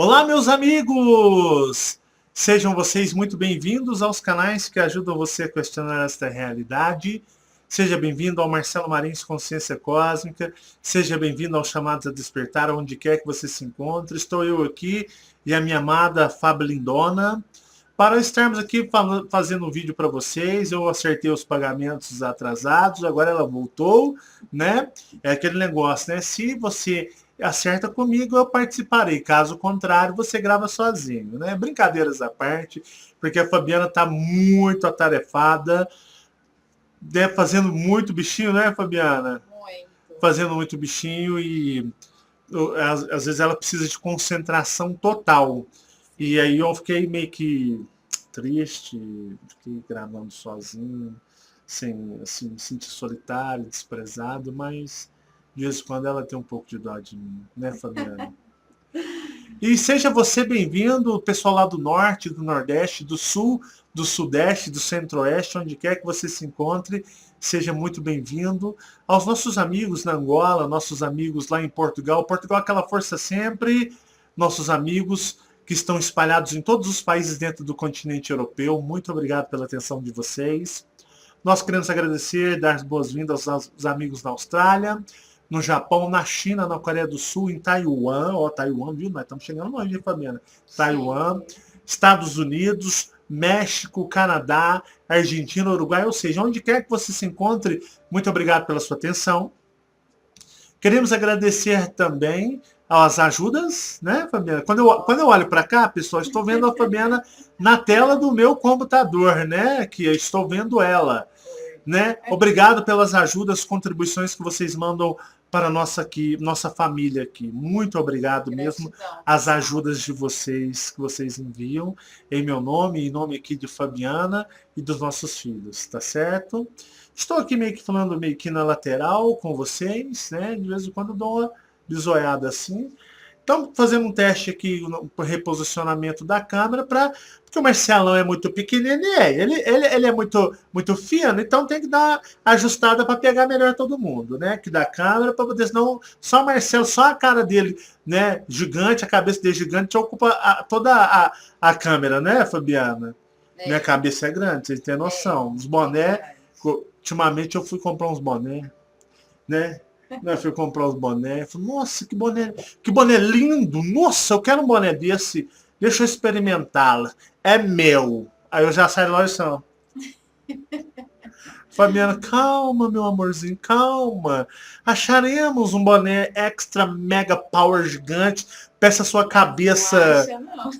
Olá, meus amigos! Sejam vocês muito bem-vindos aos canais que ajudam você a questionar esta realidade. Seja bem-vindo ao Marcelo Marins Consciência Cósmica. Seja bem-vindo aos Chamados a Despertar, onde quer que você se encontre. Estou eu aqui e a minha amada Fábio Lindona para estarmos aqui fazendo um vídeo para vocês. Eu acertei os pagamentos atrasados, agora ela voltou, né? É aquele negócio, né? Se você acerta comigo, eu participarei. Caso contrário, você grava sozinho, né? Brincadeiras à parte, porque a Fabiana tá muito atarefada, né? Fazendo muito bichinho, né, Fabiana? Muito. Fazendo muito bichinho e às vezes ela precisa de concentração total. E aí eu fiquei meio que triste, fiquei gravando sozinho, sem assim, me sentir solitário, desprezado, mas de vez em quando ela tem um pouco de dó de mim, né, Fabiana? E seja você bem-vindo, pessoal lá do norte, do nordeste, do sul, do sudeste, do centro-oeste, onde quer que você se encontre, seja muito bem-vindo. Aos nossos amigos na Angola, nossos amigos lá em Portugal, Portugal aquela força sempre, nossos amigos que estão espalhados em todos os países dentro do continente europeu, muito obrigado pela atenção de vocês. Nós queremos agradecer, dar as boas-vindas aos amigos na Austrália, no Japão, na China, na Coreia do Sul, em Taiwan, ó, Taiwan, viu? Nós estamos chegando longe, Fabiana. Taiwan, Estados Unidos, México, Canadá, Argentina, Uruguai, ou seja, onde quer que você se encontre, muito obrigado pela sua atenção. Queremos agradecer também as ajudas, né, Fabiana? Quando eu olho para cá, pessoal, estou vendo a Fabiana na tela do meu computador, né? Que eu estou vendo ela, né? Obrigado pelas ajudas, contribuições que vocês mandam para nossa família aqui. Muito obrigado mesmo as ajudas de vocês que vocês enviam em meu nome, em nome aqui de Fabiana e dos nossos filhos, tá certo? Estou aqui meio que falando meio que na lateral com vocês, né? De vez em quando dou uma bisoiada assim. Então, fazendo um teste aqui no reposicionamento da câmera, porque o Marcelão é muito pequenino, ele é muito fino, então tem que dar ajustada para pegar melhor todo mundo, né? Que da câmera, para poder, senão só o Marcelo, só a cara dele, né? Gigante, a cabeça dele gigante, ocupa toda a câmera, né, Fabiana? Minha cabeça é grande, vocês têm noção. Os boné, ultimamente eu fui comprar uns boné, né? Eu fui comprar os bonés. Falei, nossa, que boné lindo! Nossa, eu quero um boné desse. Deixa eu experimentá-lo. É meu. Aí eu já saio lá e são. Fabiana, calma, meu amorzinho, calma. Acharemos um boné extra mega power gigante para essa sua cabeça,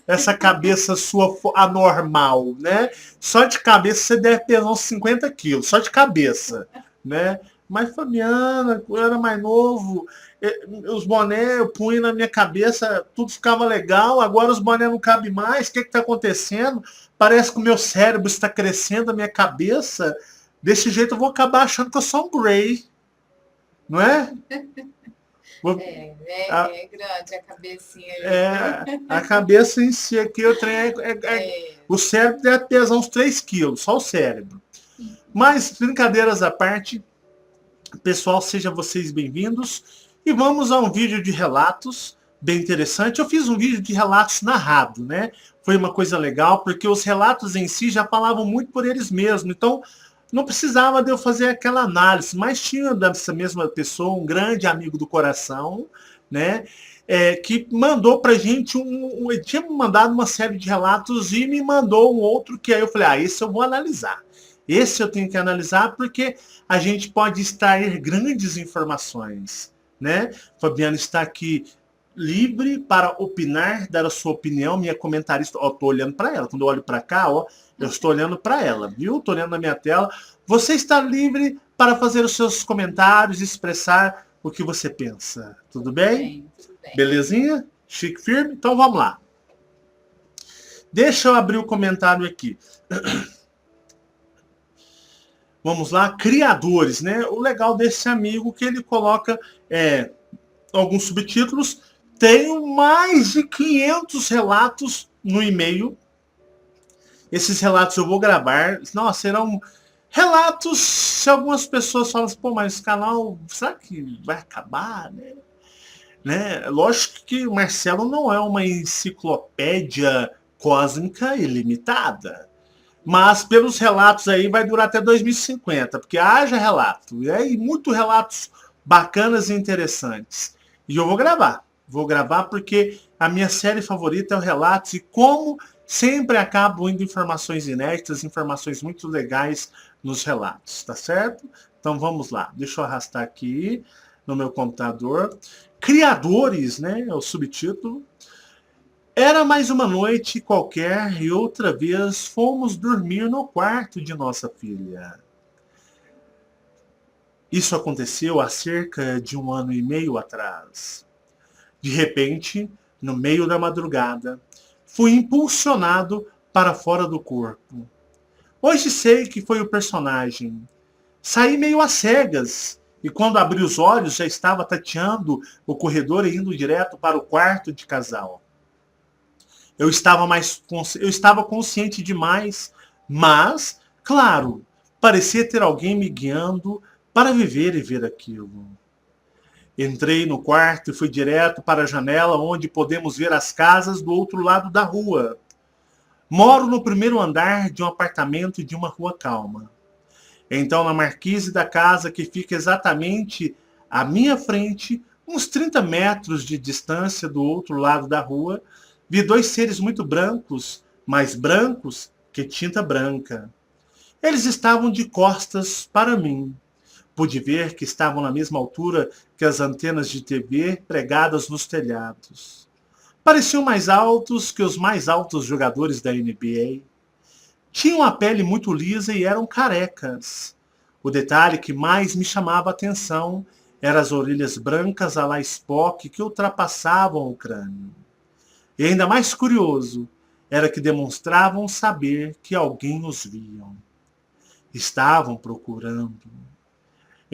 essa cabeça sua anormal, né? Só de cabeça você deve pesar uns 50 quilos, só de cabeça, né? Mas, Fabiana, eu era mais novo, os bonés eu punha na minha cabeça, tudo ficava legal, agora os bonés não cabem mais, o que está acontecendo? Parece que o meu cérebro está crescendo, a minha cabeça. Desse jeito eu vou acabar achando que eu sou um Grey, não é? É grande a cabecinha aí. A cabeça em si aqui, eu tenho, o cérebro deve pesar uns 3 quilos, só o cérebro. Mas, brincadeiras à parte, pessoal, sejam vocês bem-vindos. E vamos a um vídeo de relatos bem interessante. Eu fiz um vídeo de relatos narrado, né? Foi uma coisa legal, porque os relatos em si já falavam muito por eles mesmos. Então, não precisava de eu fazer aquela análise, mas tinha dessa mesma pessoa, um grande amigo do coração, né? Que mandou pra gente ele tinha mandado uma série de relatos e me mandou um outro que aí eu falei, esse eu vou analisar. Esse eu tenho que analisar porque a gente pode extrair grandes informações, né? Fabiana está aqui livre para opinar, dar a sua opinião, minha comentarista, ó, tô olhando para ela, quando eu olho para cá, ó, eu estou olhando para ela, viu? Tô olhando na minha tela. Você está livre para fazer os seus comentários, expressar o que você pensa. Tudo bem? Tudo bem. Belezinha? Chique firme? Então vamos lá. Deixa eu abrir o comentário aqui. Vamos lá, criadores, né? O legal desse amigo que ele coloca alguns subtítulos. Tenho mais de 500 relatos no e-mail. Esses relatos eu vou gravar. Nossa, serão relatos. Se algumas pessoas falam assim, pô, mas esse canal, será que vai acabar, né? né? Lógico que o Marcelo não é uma enciclopédia cósmica ilimitada. Mas pelos relatos aí vai durar até 2050, porque haja relato. E aí, muitos relatos bacanas e interessantes. E eu vou gravar. Vou gravar porque a minha série favorita é o Relatos e como sempre acabo indo informações inéditas, informações muito legais nos relatos, tá certo? Então vamos lá. Deixa eu arrastar aqui no meu computador. Criadores, né? É o subtítulo. Era mais uma noite qualquer e outra vez fomos dormir no quarto de nossa filha. Isso aconteceu há cerca de 1 ano e meio atrás. De repente, no meio da madrugada, fui impulsionado para fora do corpo. Hoje sei que foi o personagem. Saí meio às cegas e quando abri os olhos já estava tateando o corredor e indo direto para o quarto de casal. Eu estava consciente demais, mas, claro, parecia ter alguém me guiando para viver e ver aquilo. Entrei no quarto e fui direto para a janela onde podemos ver as casas do outro lado da rua. Moro no primeiro andar de um apartamento de uma rua calma. Então, na marquise da casa que fica exatamente à minha frente, uns 30 metros de distância do outro lado da rua, vi dois seres muito brancos, mais brancos que tinta branca. Eles estavam de costas para mim. Pude ver que estavam na mesma altura que as antenas de TV pregadas nos telhados. Pareciam mais altos que os mais altos jogadores da NBA. Tinham a pele muito lisa e eram carecas. O detalhe que mais me chamava a atenção eram as orelhas brancas à la Spock que ultrapassavam o crânio. E ainda mais curioso era que demonstravam saber que alguém os via. Estavam procurando.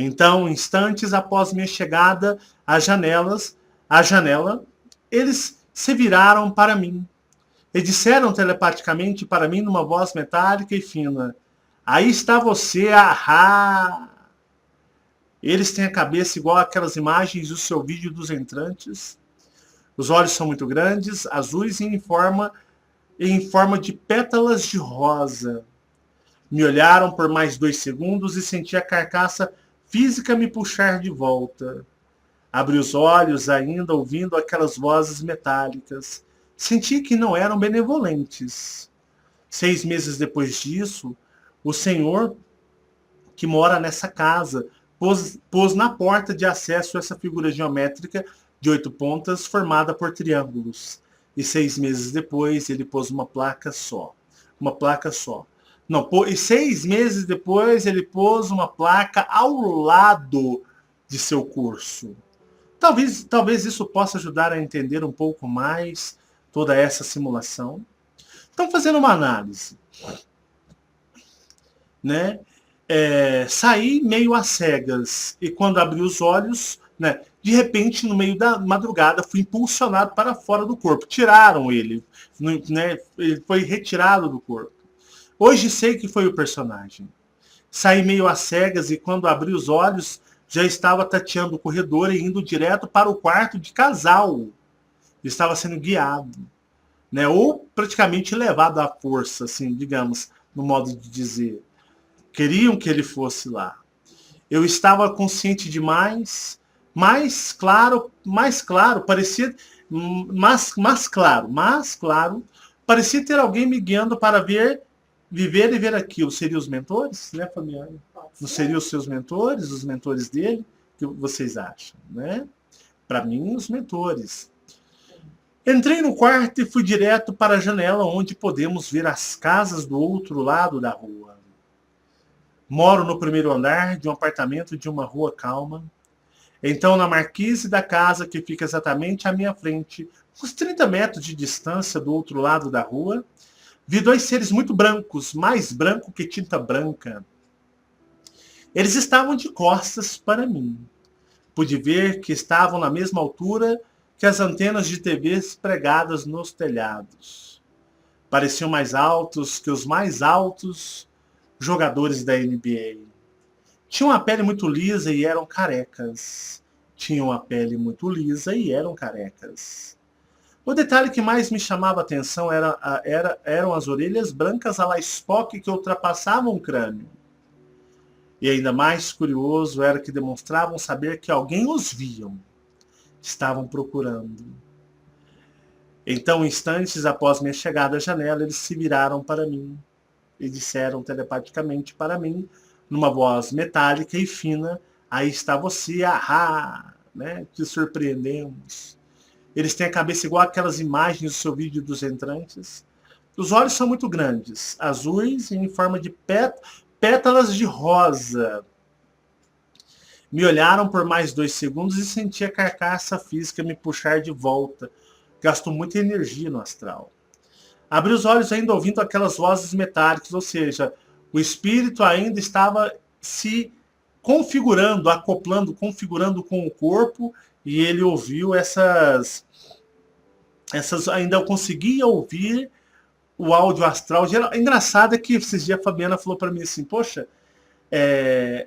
Então, instantes após minha chegada à janela, eles se viraram para mim e disseram telepaticamente para mim numa voz metálica e fina: "Aí está você, ahá!" Eles têm a cabeça igual aquelas imagens do seu vídeo dos entrantes. Os olhos são muito grandes, azuis e em forma de pétalas de rosa. Me olharam por mais 2 segundos e senti a carcaça física me puxar de volta. Abri os olhos ainda ouvindo aquelas vozes metálicas. Senti que não eram benevolentes. 6 meses depois disso, o senhor que mora nessa casa pôs na porta de acesso essa figura geométrica de 8 pontas formada por triângulos. E 6 meses depois ele pôs uma placa só. Uma placa só. Não, e 6 meses depois ele pôs uma placa ao lado de seu curso. Talvez isso possa ajudar a entender um pouco mais toda essa simulação. Então, fazendo uma análise, né? Saí meio às cegas e quando abri os olhos, né, de repente, no meio da madrugada, fui impulsionado para fora do corpo. Tiraram ele, né? Ele foi retirado do corpo. Hoje sei que foi o personagem. Saí meio às cegas e quando abri os olhos, já estava tateando o corredor e indo direto para o quarto de casal. Estava sendo guiado, né? Ou praticamente levado à força, assim, digamos, no modo de dizer. Queriam que ele fosse lá. Eu estava consciente demais, mais claro, parecia, mais claro, parecia ter alguém me guiando para viver e ver aquilo. Seriam os mentores, né, Fabiana? Não seriam os seus mentores, os mentores dele? O que vocês acham, né? Para mim, os mentores. Entrei no quarto e fui direto para a janela onde podemos ver as casas do outro lado da rua. Moro no primeiro andar de um apartamento de uma rua calma. Então, na marquise da casa que fica exatamente à minha frente, uns 30 metros de distância do outro lado da rua, vi dois seres muito brancos, mais branco que tinta branca. Eles estavam de costas para mim. Pude ver que estavam na mesma altura que as antenas de TV pregadas nos telhados. Pareciam mais altos que os mais altos jogadores da NBA. Tinham a pele muito lisa e eram carecas. tinham a pele muito lisa e eram carecas. O detalhe que mais me chamava a atenção eram as orelhas brancas à la Spock que ultrapassavam o crânio. E ainda mais curioso era que demonstravam saber que alguém os viam. Estavam procurando. Então, instantes após minha chegada à janela, eles se viraram para mim e disseram telepaticamente para mim, numa voz metálica e fina, aí está você, ahá, né? Te surpreendemos. Eles têm a cabeça igual aquelas imagens do seu vídeo dos entrantes. Os olhos são muito grandes, azuis e em forma de pétalas de rosa. Me olharam por mais 2 segundos e senti a carcaça física me puxar de volta. Gastou muita energia no astral. Abri os olhos ainda ouvindo aquelas vozes metálicas, ou seja, o espírito ainda estava se configurando, acoplando, configurando com o corpo, e ele ouviu essas ainda eu conseguia ouvir o áudio astral. Engraçado é que esses dias a Fabiana falou para mim assim, poxa,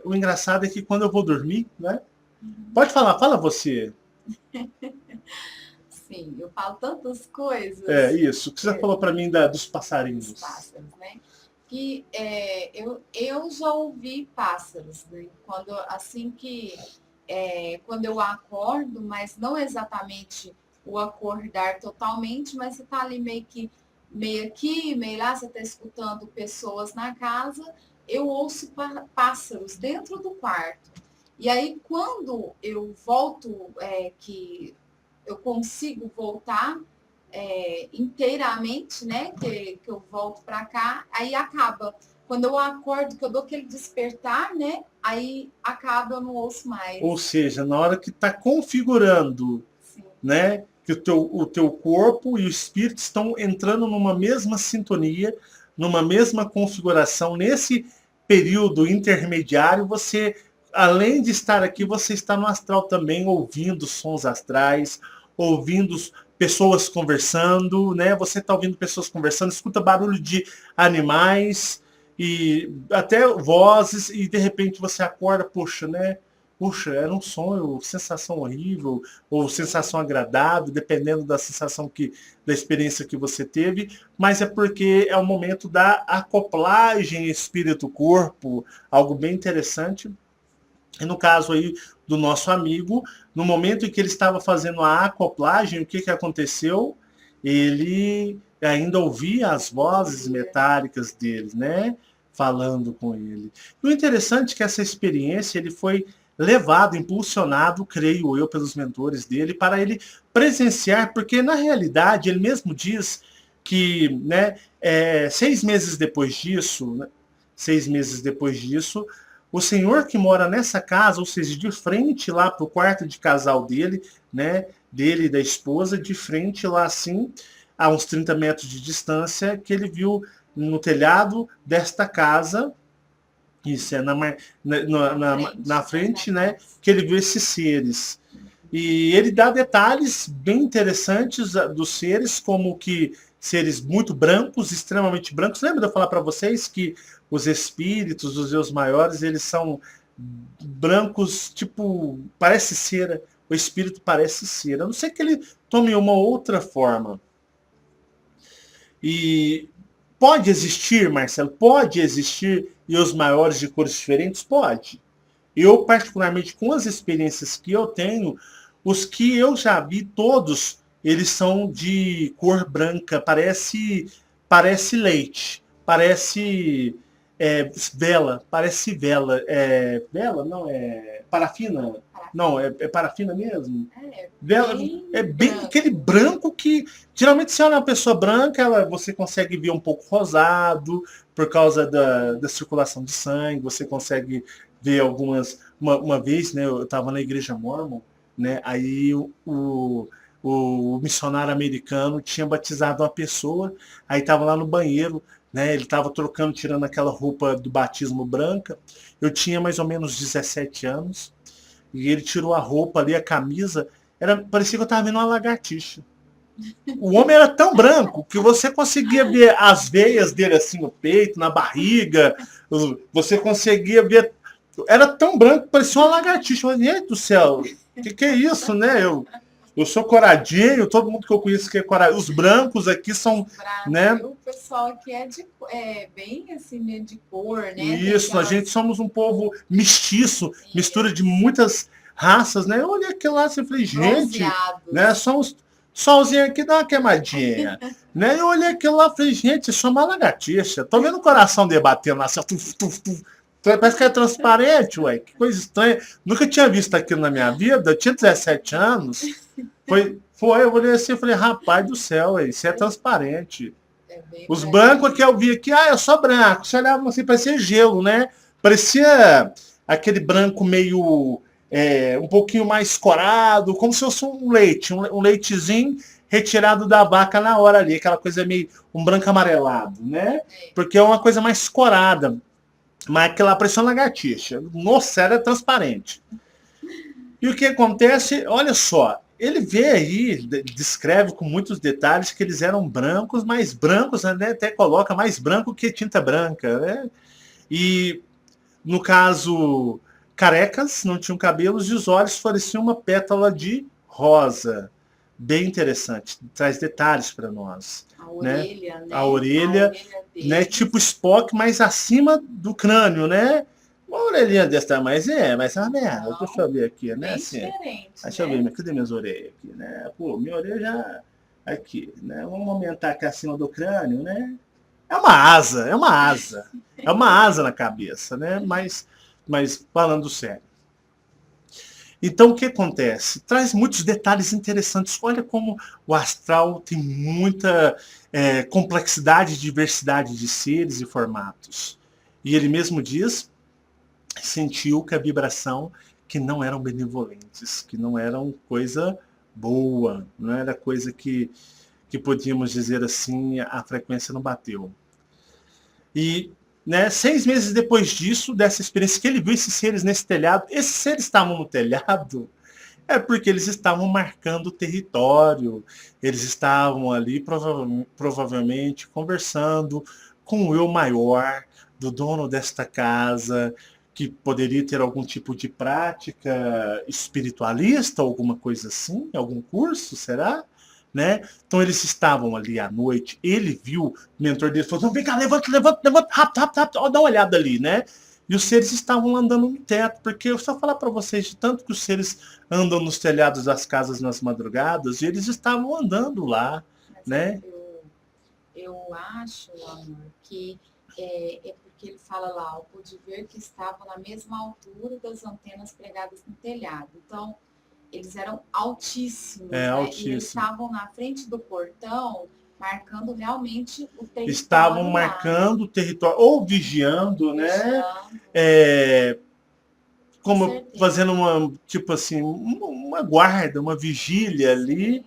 o engraçado é que quando eu vou dormir, né? Pode falar, fala você. Sim, eu falo tantas coisas. Isso. O que você falou para mim dos passarinhos? Dos pássaros, né? Que eu já ouvi pássaros, né? Quando eu acordo, mas não exatamente o acordar totalmente, mas você tá ali meio aqui, meio lá, você tá escutando pessoas na casa, eu ouço pássaros dentro do quarto. E aí, quando eu volto, que eu consigo voltar inteiramente, né? Que eu volto para cá, aí acaba. Quando eu acordo, que eu dou aquele despertar, né? Aí acaba, eu não ouço mais. Ou seja, na hora que está configurando, sim, né? Que o teu corpo e o espírito estão entrando numa mesma sintonia, numa mesma configuração, nesse período intermediário, você, além de estar aqui, você está no astral também, ouvindo sons astrais, ouvindo pessoas conversando, né? Você está ouvindo pessoas conversando, escuta barulho de animais e até vozes, e de repente você acorda, poxa, né? Puxa, era um sonho, sensação horrível, ou sensação agradável, dependendo da sensação da experiência que você teve, mas é porque é o momento da acoplagem espírito-corpo, algo bem interessante. E no caso aí do nosso amigo, no momento em que ele estava fazendo a acoplagem, o que aconteceu? Ele ainda ouvia as vozes metálicas deles, né? Falando com ele. E o interessante é que essa experiência, ele foi levado, impulsionado, creio eu, pelos mentores dele, para ele presenciar, porque na realidade ele mesmo diz que, né, 6 meses depois disso, o senhor que mora nessa casa, ou seja, de frente lá para o quarto de casal dele, né, dele e da esposa, de frente lá assim, a uns 30 metros de distância, que ele viu no telhado desta casa, isso é na frente, né, que ele viu esses seres. E ele dá detalhes bem interessantes dos seres, como que seres muito brancos, extremamente brancos. Lembra de eu falar para vocês que os espíritos, os deus maiores, eles são brancos, tipo, parece cera. O espírito parece cera. A não ser que ele tome uma outra forma. E pode existir, Marcelo, pode existir e os maiores de cores diferentes? Pode. Eu, particularmente, com as experiências que eu tenho, os que eu já vi, todos, eles são de cor branca, parece leite, parece vela, vela, não, parafina, não, é parafina mesmo? Vela, bem aquele branco que, geralmente, se é uma pessoa branca, você consegue ver um pouco rosado, por causa da circulação de sangue, você consegue ver algumas, uma vez, né, eu estava na igreja Mormon, né, aí o missionário americano tinha batizado uma pessoa, aí estava lá no banheiro, né, ele estava trocando, tirando aquela roupa do batismo branca, eu tinha mais ou menos 17 anos, e ele tirou a roupa ali, a camisa, parecia que eu estava vendo uma lagartixa. O homem era tão branco que você conseguia ver as veias dele assim no peito, na barriga, você conseguia ver. Era tão branco que parecia uma lagartixa. Meu Deus do céu, Que é isso, né? Eu sou coradinho, todo mundo que eu conheço que é coradinho. Os brancos aqui são, né? O pessoal aqui é bem assim, meio de cor, né? Isso, a gente somos um povo mestiço, mistura de muitas raças, né? Eu olhei aquilo lá e falei, gente, né? Só uns solzinho aqui dá uma queimadinha. Né? Eu olhei aquilo lá e falei, gente, isso é uma lagartixa. Tô vendo o coração debatendo lá, assim, tuf, tuf, tuf. Parece que é transparente, ué. Que coisa estranha. Nunca tinha visto aquilo na minha vida. Eu tinha 17 anos. Eu olhei assim e falei, rapaz do céu, ué, isso é transparente. Os brancos que eu vi aqui, eu sou branco. Você olhava assim, parecia gelo, né? Parecia aquele branco meio um pouquinho mais corado, como se fosse um leite, um leitezinho retirado da vaca na hora ali, aquela coisa meio um branco amarelado, né? Porque é uma coisa mais corada. Mas aquela pressão lagartixa. Nossa, era transparente. E o que acontece? Olha só, ele vê aí, descreve com muitos detalhes que eles eram brancos, mais brancos, né? Até coloca mais branco que tinta branca, né? E no caso, carecas, não tinham cabelos e os olhos pareciam uma pétala de rosa. Bem interessante, traz detalhes para nós. A orelha, né? A orelha, né? Tipo Spock, mas acima do crânio, né? Uma orelhinha desse tamanho, mas é uma merda. Deixa eu ver aqui, né? Assim, deixa eu ver, cadê minhas orelhas aqui, né? Pô, minha orelha já aqui, né? Vamos aumentar aqui acima do crânio, né? É uma asa, é uma asa. É uma asa na cabeça, né? Mas falando sério. Então, o que acontece? Traz muitos detalhes interessantes. Olha como o astral tem muita complexidade e diversidade de seres e formatos. E ele mesmo diz, sentiu que a vibração, que não eram benevolentes, que não eram coisa boa, não era coisa que podíamos dizer assim, a frequência não bateu. E 6 meses depois disso, dessa experiência que ele viu esses seres nesse telhado, esses seres estavam no telhado, é porque eles estavam marcando o território, eles estavam ali provavelmente conversando com o eu maior do dono desta casa, que poderia ter algum tipo de prática espiritualista, alguma coisa assim, algum curso, será? Né? Então eles estavam ali à noite, ele viu, o mentor dele falou, vem cá, levanta, rápido, ó, dá uma olhada ali, né? E os seres estavam andando no teto, porque eu só falar para vocês, de tanto que os seres andam nos telhados das casas nas madrugadas, e eles estavam andando lá, né? Eu acho, amor, que é porque ele fala lá, eu pude ver que estavam na mesma altura das antenas pregadas no telhado. Então, eles eram altíssimos, né? Altíssimo. E eles estavam na frente do portão, marcando realmente o território. Estavam marcando o território, ou vigiando, né? Como fazendo uma, tipo assim, uma guarda, uma vigília ali. Sim.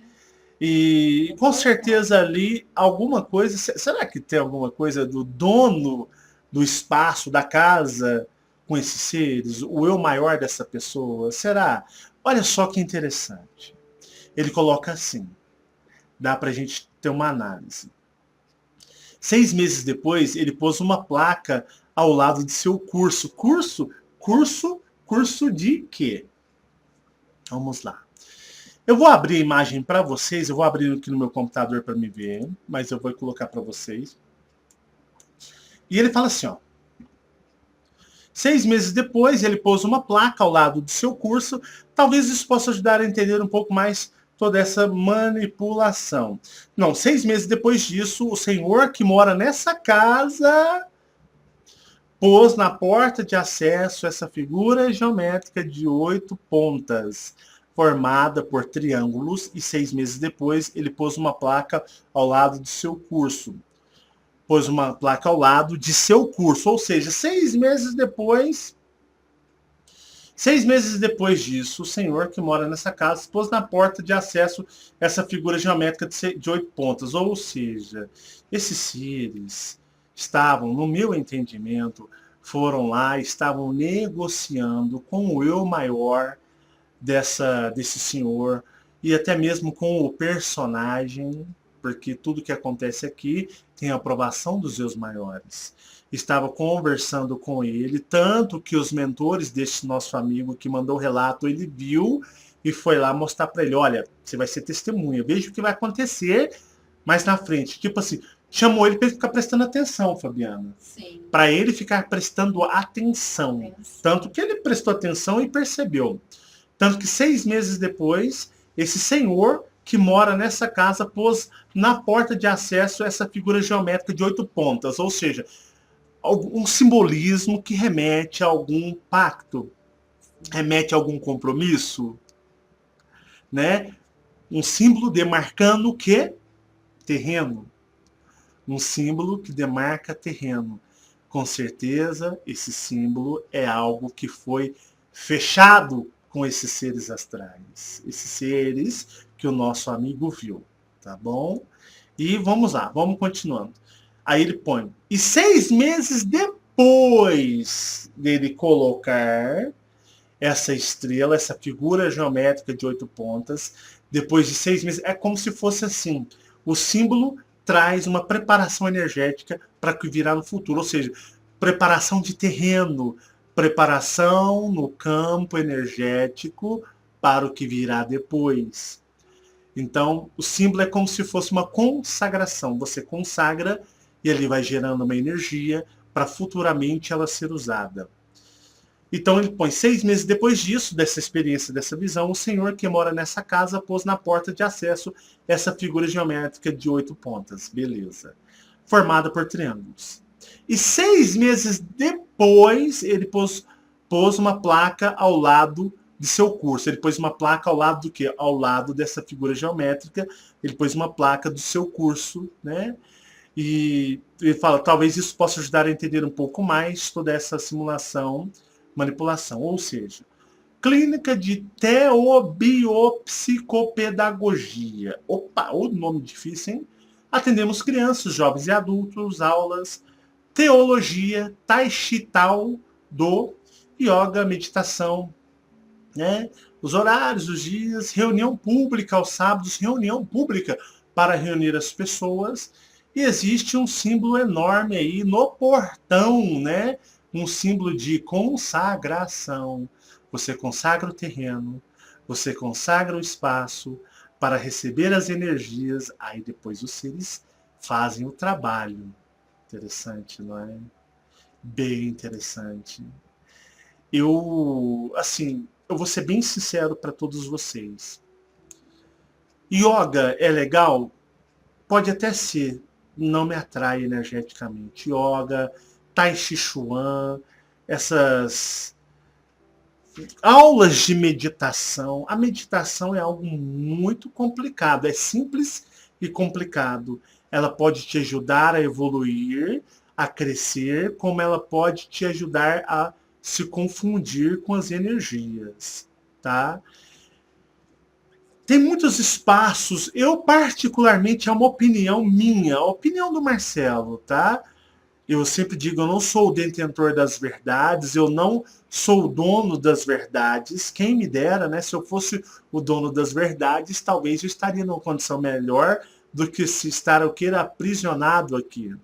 E com certeza ali alguma coisa, será que tem alguma coisa do dono do espaço, da casa, com esses seres? O eu maior dessa pessoa? Será? Olha só que interessante. Ele coloca assim, dá pra gente ter uma análise. 6 meses depois, ele pôs uma placa ao lado de seu curso. Curso de quê? Vamos lá. Eu vou abrir a imagem para vocês, eu vou abrir aqui no meu computador para me ver, mas eu vou colocar para vocês. E ele fala assim, ó. 6 meses depois, ele pôs uma placa ao lado do seu curso. Talvez isso possa ajudar a entender um pouco mais toda essa manipulação. Não, 6 meses depois disso, o senhor que mora nessa casa pôs na porta de acesso essa figura geométrica de 8 pontas, formada por triângulos, e 6 meses depois ele pôs uma placa ao lado de seu curso. Pôs uma placa ao lado de seu curso, ou seja, 6 meses depois... 6 meses depois disso, o senhor que mora nessa casa pôs na porta de acesso essa figura geométrica de 8 pontas. Ou seja, esses seres estavam, no meu entendimento, foram lá, estavam negociando com o eu maior desse senhor, e até mesmo com o personagem, porque tudo que acontece aqui tem a aprovação dos seus maiores. Estava conversando com ele, tanto que os mentores deste nosso amigo que mandou o relato, ele viu e foi lá mostrar para ele, olha, você vai ser testemunha, veja o que vai acontecer mais na frente. Tipo assim, chamou ele para ele ficar prestando atenção, Fabiana. Sim. Para ele ficar prestando atenção. Atenção. Tanto que ele prestou atenção e percebeu. Tanto que 6 meses depois, esse senhor que mora nessa casa pôs na porta de acesso essa figura geométrica de 8 pontas, ou seja, um simbolismo que remete a algum pacto, remete a algum compromisso, né? Um símbolo demarcando o quê? Terreno. Um símbolo que demarca terreno. Com certeza, esse símbolo é algo que foi fechado com esses seres astrais. Esses seres que o nosso amigo viu, tá bom? E vamos lá, vamos continuando. Aí ele põe, e 6 meses depois dele colocar essa estrela, essa figura geométrica de 8 pontas, depois de 6 meses, é como se fosse assim, o símbolo traz uma preparação energética para o que virá no futuro, ou seja, preparação de terreno, preparação no campo energético para o que virá depois. Então, o símbolo é como se fosse uma consagração. Você consagra e ele vai gerando uma energia para futuramente ela ser usada. Então ele põe 6 meses depois disso, dessa experiência, dessa visão, o senhor que mora nessa casa pôs na porta de acesso essa figura geométrica de 8 pontas. Beleza. Formada por triângulos. E 6 meses depois, ele pôs uma placa ao lado de seu curso. Ele pôs uma placa ao lado do quê? Ao lado dessa figura geométrica. Ele pôs uma placa do seu curso, né? E ele fala, talvez isso possa ajudar a entender um pouco mais toda essa simulação, manipulação. Ou seja, clínica de teobiopsicopedagogia. Opa, o nome difícil, hein? Atendemos crianças, jovens e adultos, aulas, teologia, tai chi tal, do, yoga, meditação, né? Os horários, os dias, reunião pública aos sábados, reunião pública para reunir as pessoas. E existe um símbolo enorme aí no portão, né? Um símbolo de consagração. Você consagra o terreno, você consagra o espaço para receber as energias, aí depois os seres fazem o trabalho. Interessante, não é? Bem interessante. Eu vou ser bem sincero para todos vocês. Yoga é legal? Pode até ser. Não me atrai energeticamente. Yoga, Tai Chi Chuan, essas aulas de meditação. A meditação é algo muito complicado. É simples e complicado. Ela pode te ajudar a evoluir, a crescer, como ela pode te ajudar a se confundir com as energias, tá? Tem muitos espaços, eu particularmente, é uma opinião minha, a opinião do Marcelo, tá? Eu sempre digo, eu não sou o detentor das verdades, eu não sou o dono das verdades, quem me dera, né? Se eu fosse o dono das verdades, talvez eu estaria numa condição melhor do que se estar aprisionado aqui.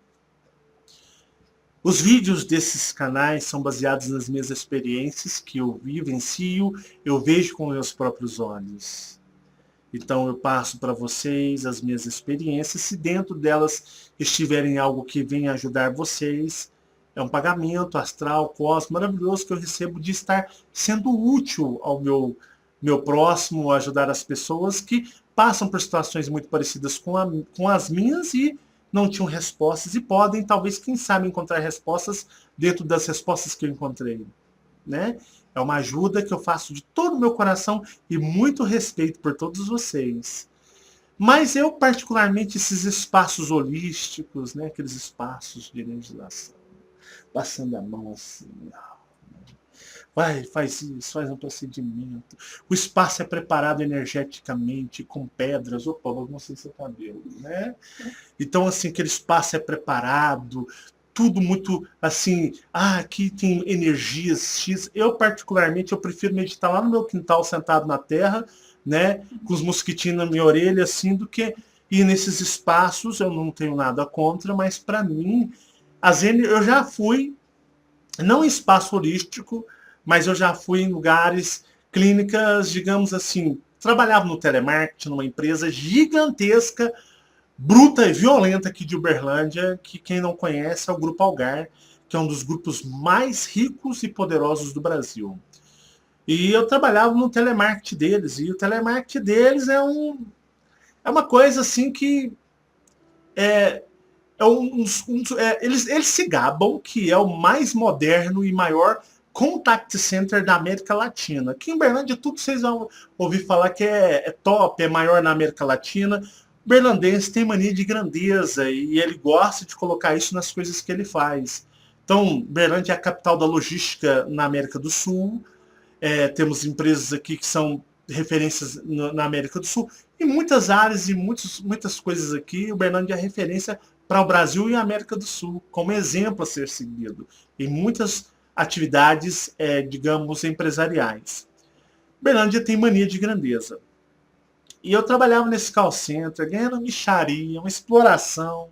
Os vídeos desses canais são baseados nas minhas experiências que eu vivencio, eu vejo com meus próprios olhos. Então eu passo para vocês as minhas experiências. Se dentro delas estiverem algo que venha ajudar vocês, é um pagamento astral, cósmico, maravilhoso que eu recebo de estar sendo útil ao meu próximo, ajudar as pessoas que passam por situações muito parecidas com as minhas e não tinham respostas e podem, talvez, quem sabe, encontrar respostas dentro das respostas que eu encontrei, né? É uma ajuda que eu faço de todo o meu coração e muito respeito por todos vocês. Mas eu, particularmente, esses espaços holísticos, né? Aqueles espaços de legislação, passando a mão assim, vai, faz isso, faz um procedimento. O espaço é preparado energeticamente, com pedras. Opa, baguncei seu cabelo, né? Então, assim, aquele espaço é preparado, tudo muito, assim, aqui tem energias X. Eu, particularmente, eu prefiro meditar lá no meu quintal, sentado na terra, né? Com os mosquitinhos na minha orelha, assim, do que ir nesses espaços. Eu não tenho nada contra, mas, para mim, eu já fui, não em espaço holístico, mas eu já fui em lugares clínicas, digamos assim, trabalhava no telemarketing, numa empresa gigantesca, bruta e violenta aqui de Uberlândia, que quem não conhece é o Grupo Algar, que é um dos grupos mais ricos e poderosos do Brasil. E eu trabalhava no telemarketing deles, e o telemarketing deles é uma coisa assim que é, eles se gabam que é o mais moderno e maior contact center da América Latina. Aqui em Uberlândia, tudo vocês vão ouvir falar que é top, é maior na América Latina. O berlandense tem mania de grandeza e ele gosta de colocar isso nas coisas que ele faz. Então, Uberlândia é a capital da logística na América do Sul. Temos empresas aqui que são referências na América do Sul. Em muitas áreas e muitas coisas aqui, Uberlândia é referência para o Brasil e a América do Sul, como exemplo a ser seguido, em muitas atividades, digamos, empresariais. Uberlândia tem mania de grandeza. E eu trabalhava nesse call center, ganhando mixaria, uma exploração.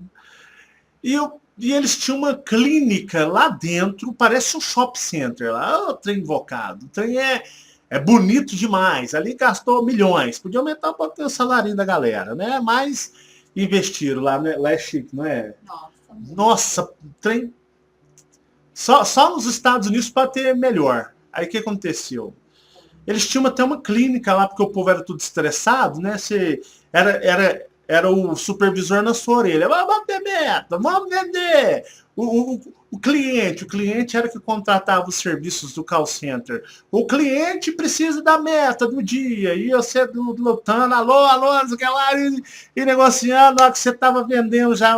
E eles tinham uma clínica lá dentro, parece um shopping center lá. O trem invocado. O trem é bonito demais. Ali gastou milhões. Podia aumentar um pouquinho o salário da galera, né? Mas investiram lá, né? Lá é chique, não é? Nossa, trem. Só nos Estados Unidos para ter melhor. Aí o que aconteceu? Eles tinham até uma clínica lá, porque o povo era tudo estressado, né? Era o supervisor na sua orelha. Vamos bater meta, vamos vender. O cliente era que contratava os serviços do call center. O cliente precisa da meta do dia. E você lutando, alô, não sei o que lá, e negociando. Na hora que você estava vendendo, já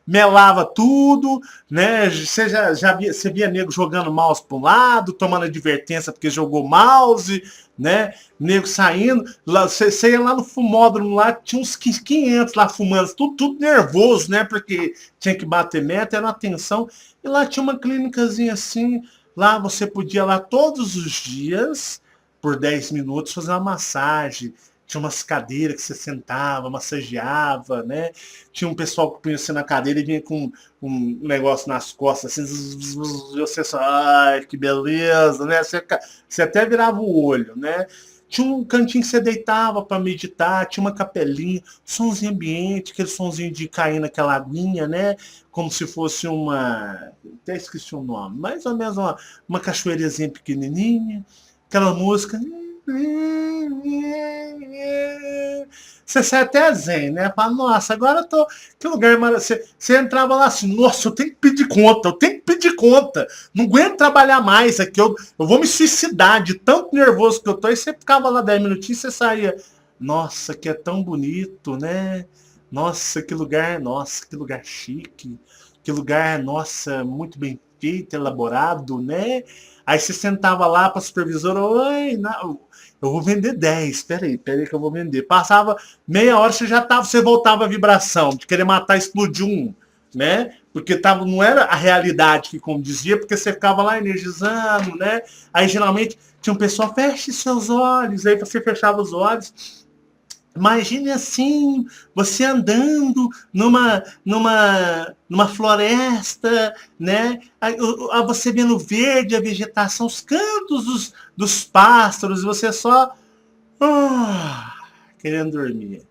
melava tudo, né? Você via nego jogando mouse para um lado, tomando advertência porque jogou mouse, né? Nego saindo. Você ia lá no fumódromo, lá tinha uns 500 lá fumando, tudo nervoso, né? Porque tinha que bater meta, era uma tensão. E lá tinha uma clínicazinha assim, lá você podia lá todos os dias, por 10 minutos, fazer uma massagem. Tinha umas cadeiras que você sentava, massageava, né? Tinha um pessoal que punha você na cadeira e vinha com um negócio nas costas, assim, e você só, ai, que beleza, né? Você até virava o olho, né? Tinha um cantinho que você deitava para meditar, tinha uma capelinha, somzinho ambiente, aquele somzinho de cair naquela aguinha, né? Como se fosse até esqueci o nome, mais ou menos uma cachoeirazinha pequenininha, aquela música. Você sai até zen, né? Fala, nossa, agora eu tô. Que lugar maravilhoso. Você entrava lá assim, nossa, eu tenho que pedir conta, eu tenho que pedir conta. Não aguento trabalhar mais aqui, eu vou me suicidar de tanto nervoso que eu tô. E você ficava lá 10 minutinhos e você saía. Nossa, que é tão bonito, né? Nossa, que lugar chique. Que lugar, nossa, muito bem feito, elaborado, né? Aí você sentava lá para a supervisora, oi, não, eu vou vender 10, peraí que eu vou vender. Passava meia hora, você voltava a vibração, de querer matar, explodir um, né? Porque não era a realidade que condizia, porque você ficava lá energizando, né? Aí geralmente tinha um pessoal, feche seus olhos, aí você fechava os olhos. Imagine assim, você andando numa floresta, né? Aí você vendo verde, a vegetação, os cantos dos pássaros, e você só querendo dormir.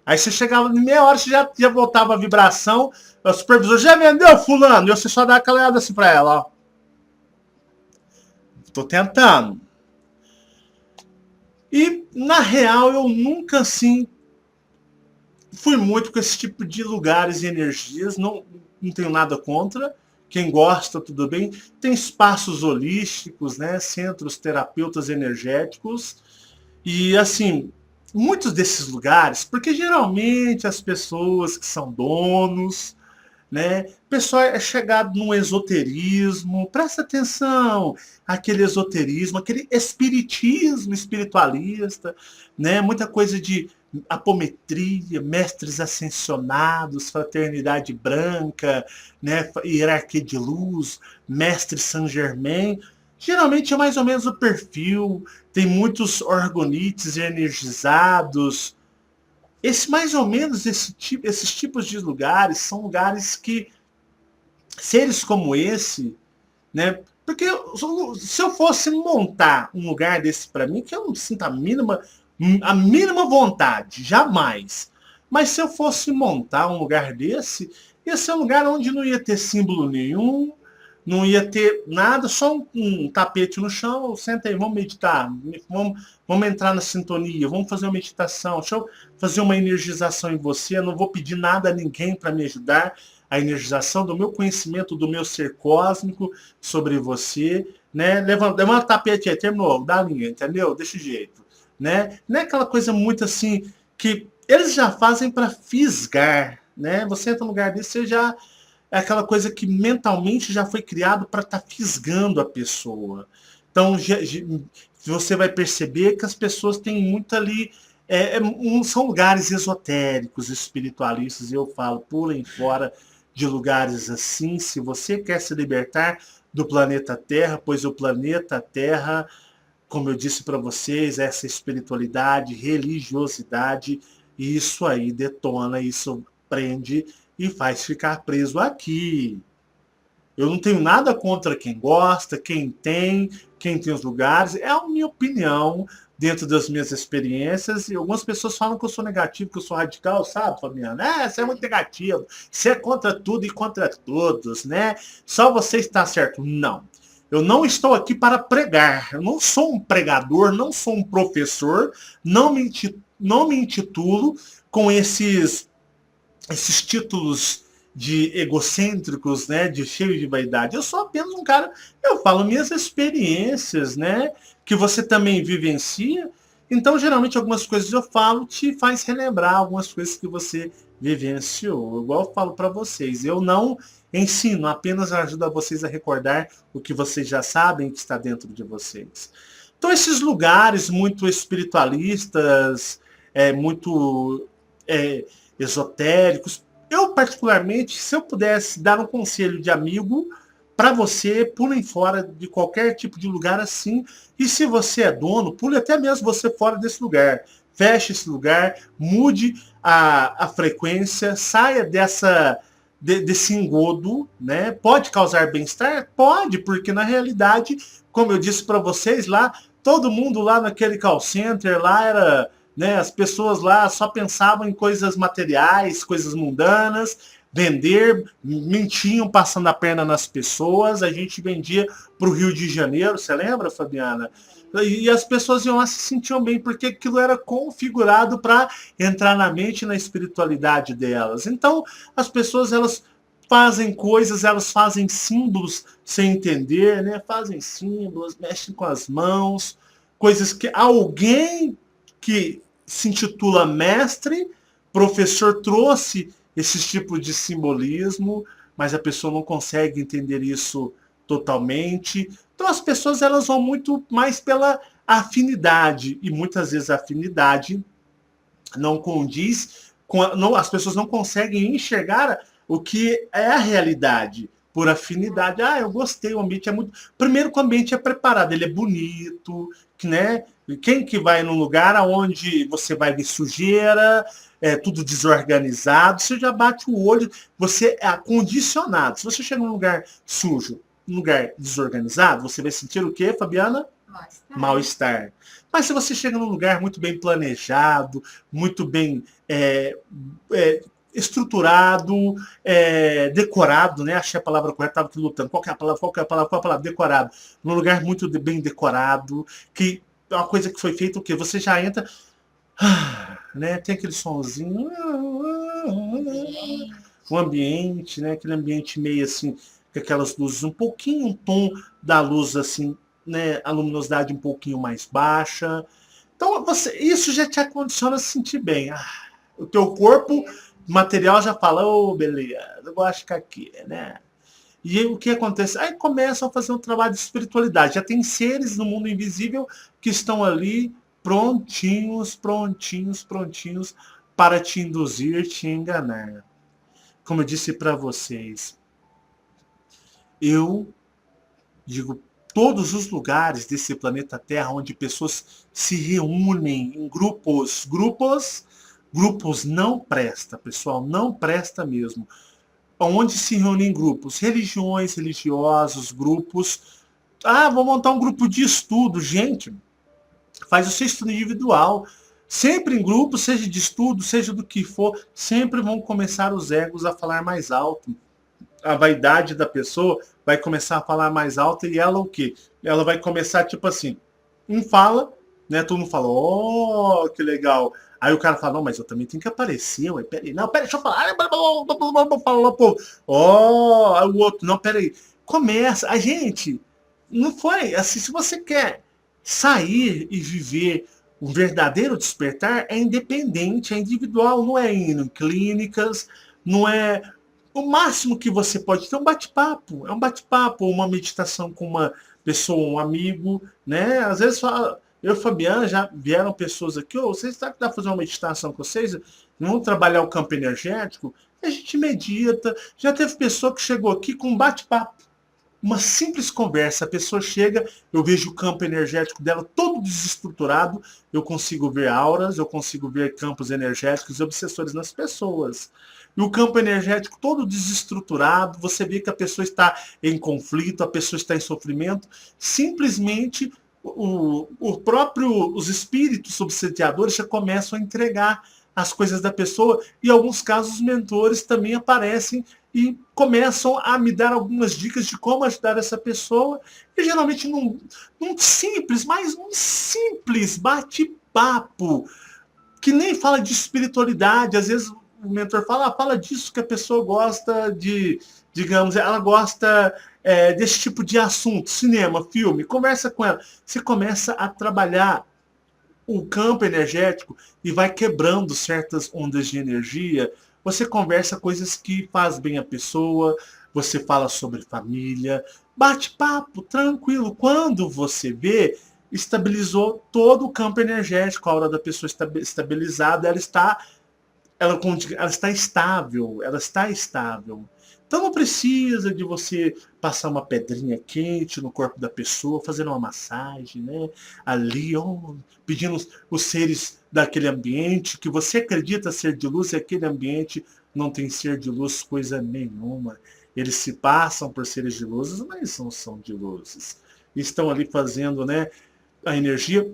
Aí você chegava em meia hora, você já voltava a vibração, o supervisor já vendeu, fulano, e você só dá aquela olhada assim pra ela, ó. Tô tentando. E, na real, eu nunca, assim, fui muito com esse tipo de lugares e energias, não tenho nada contra. Quem gosta, tudo bem. Tem espaços holísticos, né? Centros terapeutas energéticos. E, assim, muitos desses lugares, porque geralmente as pessoas que são donos, né? O pessoal é chegado num esoterismo, presta atenção, aquele esoterismo, aquele espiritismo espiritualista, né? Muita coisa de apometria, mestres ascensionados, fraternidade branca, né? Hierarquia de luz, mestre Saint Germain. Geralmente é mais ou menos o perfil, tem muitos orgonites energizados, mais ou menos esses tipos de lugares são lugares que seres como esse, né, Porque se eu fosse montar um lugar desse para mim, que eu não sinto a mínima vontade, jamais. Mas se eu fosse montar um lugar desse, ia ser um lugar onde não ia ter símbolo nenhum, não ia ter nada, só um tapete no chão. Senta aí, vamos meditar, vamos entrar na sintonia, vamos fazer uma meditação, deixa eu fazer uma energização em você. Eu não vou pedir nada a ninguém para me ajudar. A energização do meu conhecimento, do meu ser cósmico sobre você, né? Levanta o tapete aí, terminou, dá a linha, entendeu? Desse jeito, né? Não é aquela coisa muito assim que eles já fazem para fisgar, né? Você entra num lugar desse, você já é aquela coisa que mentalmente já foi criado para estar fisgando a pessoa. Então você vai perceber que as pessoas têm muito ali. São lugares esotéricos, espiritualistas, e eu falo, pulem fora de lugares assim, se você quer se libertar do planeta Terra, pois o planeta Terra, como eu disse para vocês, essa espiritualidade, religiosidade, isso aí detona, isso prende e faz ficar preso aqui. Eu não tenho nada contra quem gosta, quem tem os lugares. É a minha opinião dentro das minhas experiências. E algumas pessoas falam que eu sou negativo, que eu sou radical, sabe, Fabiana? Você é muito negativo. Você é contra tudo e contra todos, né? Só você está certo. Não. Eu não estou aqui para pregar. Eu não sou um pregador, não sou um professor. Não me intitulo com esses títulos de egocêntricos, né, de cheio de vaidade. Eu sou apenas um cara, eu falo minhas experiências, né, que você também vivencia. Então, geralmente, algumas coisas eu falo te faz relembrar algumas coisas que você vivenciou. Igual eu falo para vocês, eu não ensino, apenas ajudo a vocês a recordar o que vocês já sabem que está dentro de vocês. Então, esses lugares muito espiritualistas, muito esotéricos. Eu, particularmente, se eu pudesse dar um conselho de amigo para você, pulem fora de qualquer tipo de lugar assim. E se você é dono, pule até mesmo você fora desse lugar. Feche esse lugar, mude a frequência, saia desse engodo, né? Pode causar bem-estar? Pode, porque na realidade, como eu disse para vocês lá, todo mundo lá naquele call center lá era, né, as pessoas lá só pensavam em coisas materiais, coisas mundanas, vender, mentiam passando a perna nas pessoas. A gente vendia para o Rio de Janeiro, você lembra, Fabiana? E as pessoas iam lá se sentiam bem, porque aquilo era configurado para entrar na mente e na espiritualidade delas. Então, as pessoas, elas fazem coisas, elas fazem símbolos sem entender, né? Fazem símbolos, mexem com as mãos, coisas que alguém que se intitula mestre, professor, trouxe esses tipos de simbolismo, mas a pessoa não consegue entender isso totalmente. Então as pessoas, elas vão muito mais pela afinidade, e muitas vezes a afinidade não condiz as pessoas não conseguem enxergar o que é a realidade por afinidade. Eu gostei, o ambiente é muito. Primeiro que o ambiente é preparado, ele é bonito, né? Quem que vai num lugar onde você vai ver sujeira, tudo desorganizado, você já bate o olho, você é acondicionado. Se você chega num lugar sujo, num lugar desorganizado, você vai sentir o quê, Fabiana? Mal-estar. Mas se você chega num lugar muito bem planejado, muito bem estruturado, decorado, né? Achei a palavra correta, estava aqui lutando. Qual que é a palavra? Qual que é a palavra? Qual é a palavra? Decorado. Num lugar muito bem decorado, que é uma coisa que foi feita o quê? Você já entra, né? Tem aquele sonzinho, o ambiente, né? Aquele ambiente meio assim, com aquelas luzes um pouquinho, um tom da luz assim, né? A luminosidade um pouquinho mais baixa. Então, isso já te acondiciona a se sentir bem. O teu corpo material já fala, beleza, eu gosto de ficar aqui, né? E aí, o que acontece? Aí começam a fazer um trabalho de espiritualidade. Já tem seres no mundo invisível que estão ali prontinhos para te induzir, te enganar. Como eu disse para vocês, eu digo, todos os lugares desse planeta Terra onde pessoas se reúnem em grupos não presta, pessoal, não presta mesmo. Onde se reúnem grupos, religiões, religiosos, grupos, Ah, vou montar um grupo de estudo. Gente, faz o seu estudo individual. Sempre em grupo, seja de estudo, seja do que for, sempre vão começar os egos a falar mais alto. A vaidade da pessoa vai começar a falar mais alto e ela o quê? Ela vai começar tipo assim, fala, né? Todo mundo fala, oh, que legal. Aí o cara fala, não, mas eu também tenho que aparecer, ué, peraí. Não, peraí, deixa eu falar. Ó, aí o outro, não, peraí. Começa, a gente, não foi assim, se você quer sair e viver um verdadeiro despertar, é independente, é individual, não é indo em clínicas, não é o máximo que você pode ter é um bate-papo. É um bate-papo, uma meditação com uma pessoa, um amigo, né? Às vezes fala, eu e Fabiana já vieram pessoas aqui, oh, vocês sabem que dá pra fazer uma meditação com vocês? Vamos trabalhar o campo energético? A gente medita. Já teve pessoa que chegou aqui com um bate-papo. Uma simples conversa, a pessoa chega, eu vejo o campo energético dela todo desestruturado, eu consigo ver auras, eu consigo ver campos energéticos e obsessores nas pessoas. E o campo energético todo desestruturado, você vê que a pessoa está em conflito, a pessoa está em sofrimento, simplesmente os espíritos obsediadores já começam a entregar as coisas da pessoa, e em alguns casos os mentores também aparecem e começam a me dar algumas dicas de como ajudar essa pessoa, e geralmente num simples, mas um simples bate-papo, que nem fala de espiritualidade, às vezes o mentor fala, fala disso que a pessoa gosta de, digamos, ela gosta desse tipo de assunto, cinema, filme, conversa com ela, você começa a trabalhar o campo energético e vai quebrando certas ondas de energia, você conversa coisas que faz bem a pessoa, você fala sobre família, bate papo, tranquilo. Quando você vê, estabilizou todo o campo energético, a aura da pessoa estabilizada, ela está estável, ela está estável. Então não precisa de você passar uma pedrinha quente no corpo da pessoa, fazendo uma massagem, né? Ali, oh, pedindo os seres daquele ambiente que você acredita ser de luz, e aquele ambiente não tem ser de luz coisa nenhuma. Eles se passam por seres de luzes, mas não são de luzes. Estão ali fazendo, né, a energia.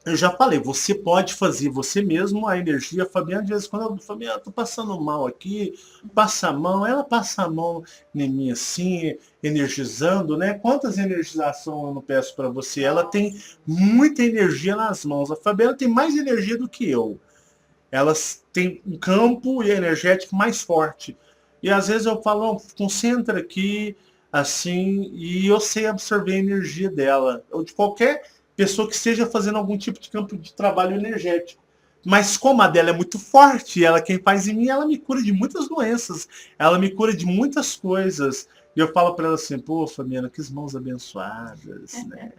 Eu já falei, você pode fazer você mesmo a energia. Fabiana, de vez em quando, Fabiana, tô passando mal aqui, passa a mão, ela passa a mão em mim assim, energizando, né? Quantas energizações eu não peço para você? Ela tem muita energia nas mãos. A Fabiana tem mais energia do que eu. Elas têm um campo energético mais forte. E às vezes eu falo, concentra aqui, assim, e eu sei absorver a energia dela. Ou de qualquer pessoa que esteja fazendo algum tipo de campo de trabalho energético. Mas como a dela é muito forte, ela quem faz em mim, ela me cura de muitas doenças. Ela me cura de muitas coisas. E eu falo para ela assim, pô, Fabiana, que mãos abençoadas, né?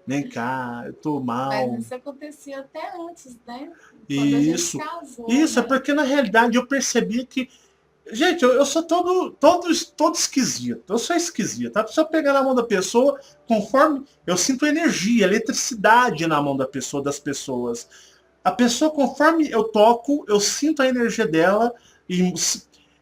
Vem cá, eu tô mal. Mas isso acontecia até antes, né? Quando a gente Isso. casou, Isso é né? porque na realidade eu percebi que, gente, eu sou todo esquisito. Eu sou esquisito. Tá? Se eu pegar na mão da pessoa, conforme eu sinto energia, eletricidade na mão da pessoa, das pessoas. A pessoa, conforme eu toco, eu sinto a energia dela e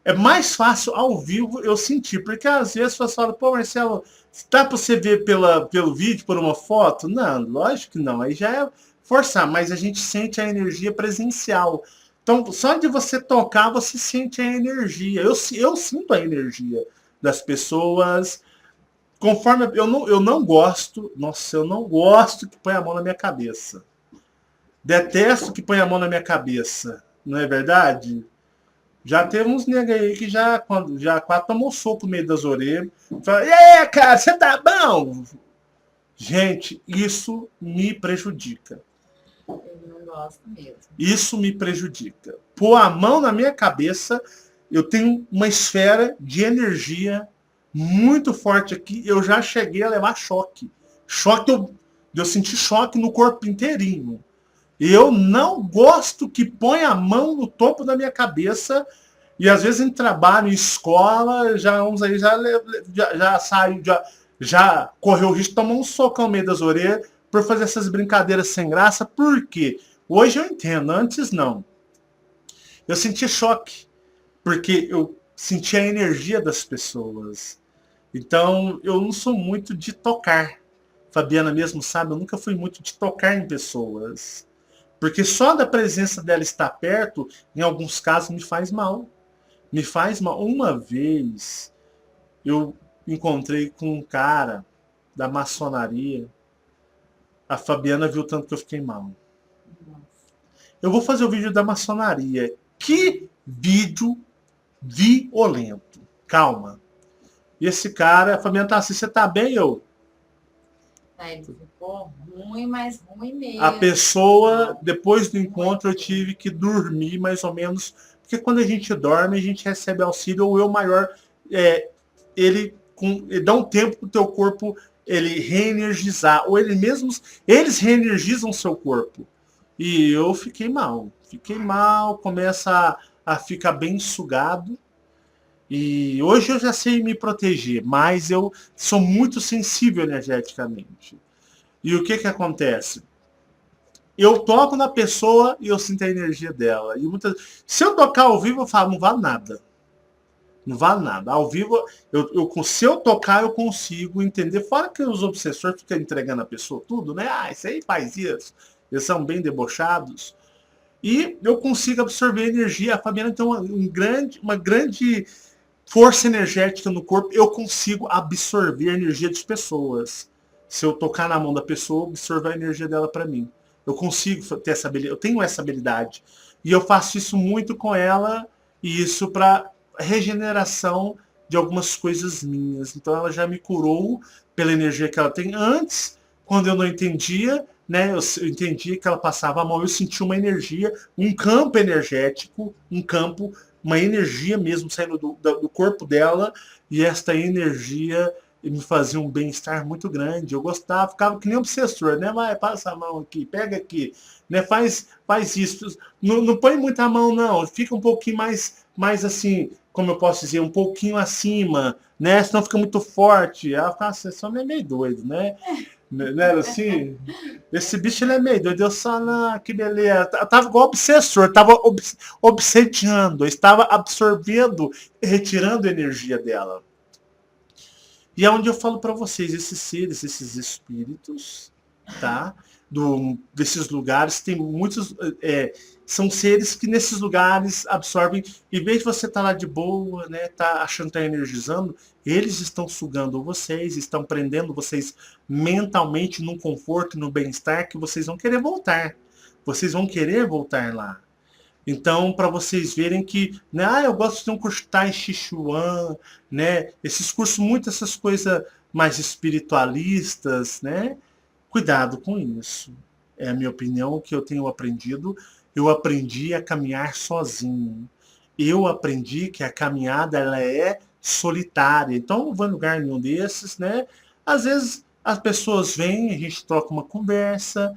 é mais fácil ao vivo eu sentir. Porque às vezes você fala, pô, Marcelo, dá pra você ver pelo vídeo, por uma foto? Não, lógico que não. Aí já é forçar, mas a gente sente a energia presencial. Então, só de você tocar, você sente a energia. Eu sinto a energia das pessoas. Conforme eu não gosto, nossa, eu não gosto que põe a mão na minha cabeça. Detesto que põe a mão na minha cabeça. Não é verdade? Já teve uns negros aí que já quase tomou soco no meio das orelhas. Fala, e aí, cara, você tá bom? Gente, isso me prejudica. Eu não gosto mesmo. Isso me prejudica. Pôr a mão na minha cabeça, eu tenho uma esfera de energia muito forte aqui. Eu já cheguei a levar choque. Choque, eu senti choque no corpo inteirinho. Eu não gosto que põe a mão no topo da minha cabeça. E às vezes em trabalho, em escola, já uns aí já saiu, já correu o risco de tomar um socão no meio das orelhas por fazer essas brincadeiras sem graça. Por quê? Hoje eu entendo, antes não. Eu senti choque, porque eu senti a energia das pessoas. Então, eu não sou muito de tocar. Fabiana mesmo sabe, eu nunca fui muito de tocar em pessoas. Porque só da presença dela estar perto, em alguns casos, me faz mal. Me faz mal. Uma vez, eu encontrei com um cara da maçonaria. A Fabiana viu tanto que eu fiquei mal. Eu vou fazer o vídeo da maçonaria. Que vídeo violento. Calma. E esse cara, a Fabiana tá assim, você tá bem? Eu. Aí ficou ruim, mas ruim A mesmo. pessoa, depois do encontro, eu tive que dormir mais ou menos. Porque quando a gente dorme, a gente recebe auxílio, ou eu maior, ele dá um tempo pro teu corpo ele reenergizar. Ou eles reenergizam seu corpo. E eu fiquei mal. Fiquei mal, começa a ficar bem sugado. E hoje eu já sei me proteger, mas eu sou muito sensível energeticamente. E o que que acontece? Eu toco na pessoa e eu sinto a energia dela. E se eu tocar ao vivo, eu falo, não vale nada. Não vale nada. Ao vivo, se eu tocar, eu consigo entender. Fora que os obsessores ficam entregando a pessoa tudo, né? Ah, isso aí faz isso. Eles são bem debochados. E eu consigo absorver energia. A Fabiana tem uma grande força energética no corpo. Eu consigo absorver a energia das pessoas. Se eu tocar na mão da pessoa, absorver a energia dela para mim. Eu consigo ter essa habilidade. Eu tenho essa habilidade. E eu faço isso muito com ela. E isso para regeneração de algumas coisas minhas. Então ela já me curou pela energia que ela tem. Antes, quando eu não entendia, né, eu entendia que ela passava a mão, eu sentia uma energia, um campo energético, uma energia mesmo saindo do corpo dela, e esta energia me fazia um bem-estar muito grande. Eu gostava, ficava que nem obsessor, né? Vai, passa a mão aqui, pega aqui, né? Faz isso. Não põe muita mão, não. Fica um pouquinho mais assim, como eu posso dizer, um pouquinho acima, né? Senão fica muito forte. Ela fala assim, só é meio doido, né? Né, assim, esse bicho ele é meio doido. Eu só, não, que beleza. Eu tava igual obsessor, tava obsediando, eu estava absorvendo, retirando a energia dela. E é onde eu falo para vocês, esses seres, esses espíritos, tá? Desses lugares, tem muitos. São seres que nesses lugares absorvem, em vez de você estar lá de boa, né? Tá achando que tá energizando, eles estão sugando vocês, estão prendendo vocês mentalmente num conforto, no bem-estar, que vocês vão querer voltar. Vocês vão querer voltar lá. Então, para vocês verem que, né, eu gosto de um curso Tai Chi Chuan, né, esses cursos, muito essas coisas mais espiritualistas, né, cuidado com isso. É a minha opinião, o que eu tenho aprendido. Eu aprendi a caminhar sozinho. Eu aprendi que a caminhada ela é solitária. Então, não vou em lugar nenhum desses, né? Às vezes as pessoas vêm, a gente troca uma conversa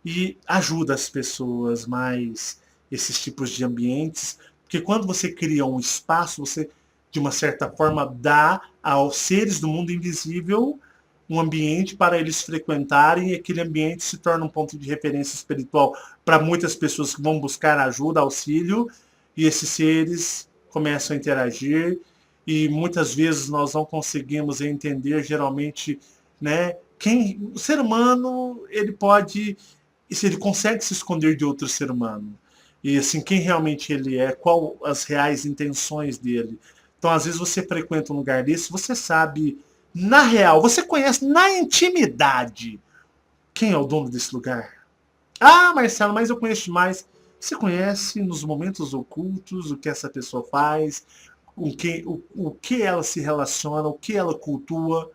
e ajuda as pessoas mais esses tipos de ambientes, porque quando você cria um espaço, você de uma certa forma dá aos seres do mundo invisível um ambiente para eles frequentarem e aquele ambiente se torna um ponto de referência espiritual para muitas pessoas que vão buscar ajuda, auxílio, e esses seres começam a interagir e muitas vezes nós não conseguimos entender geralmente, né, o ser humano, ele pode, se ele consegue se esconder de outro ser humano. E assim, quem realmente ele é, qual as reais intenções dele. Então, às vezes você frequenta um lugar desse, você sabe na real, você conhece na intimidade quem é o dono desse lugar? Ah, Marcelo, mas eu conheço demais. Você conhece nos momentos ocultos o que essa pessoa faz, o que ela se relaciona, o que ela cultua.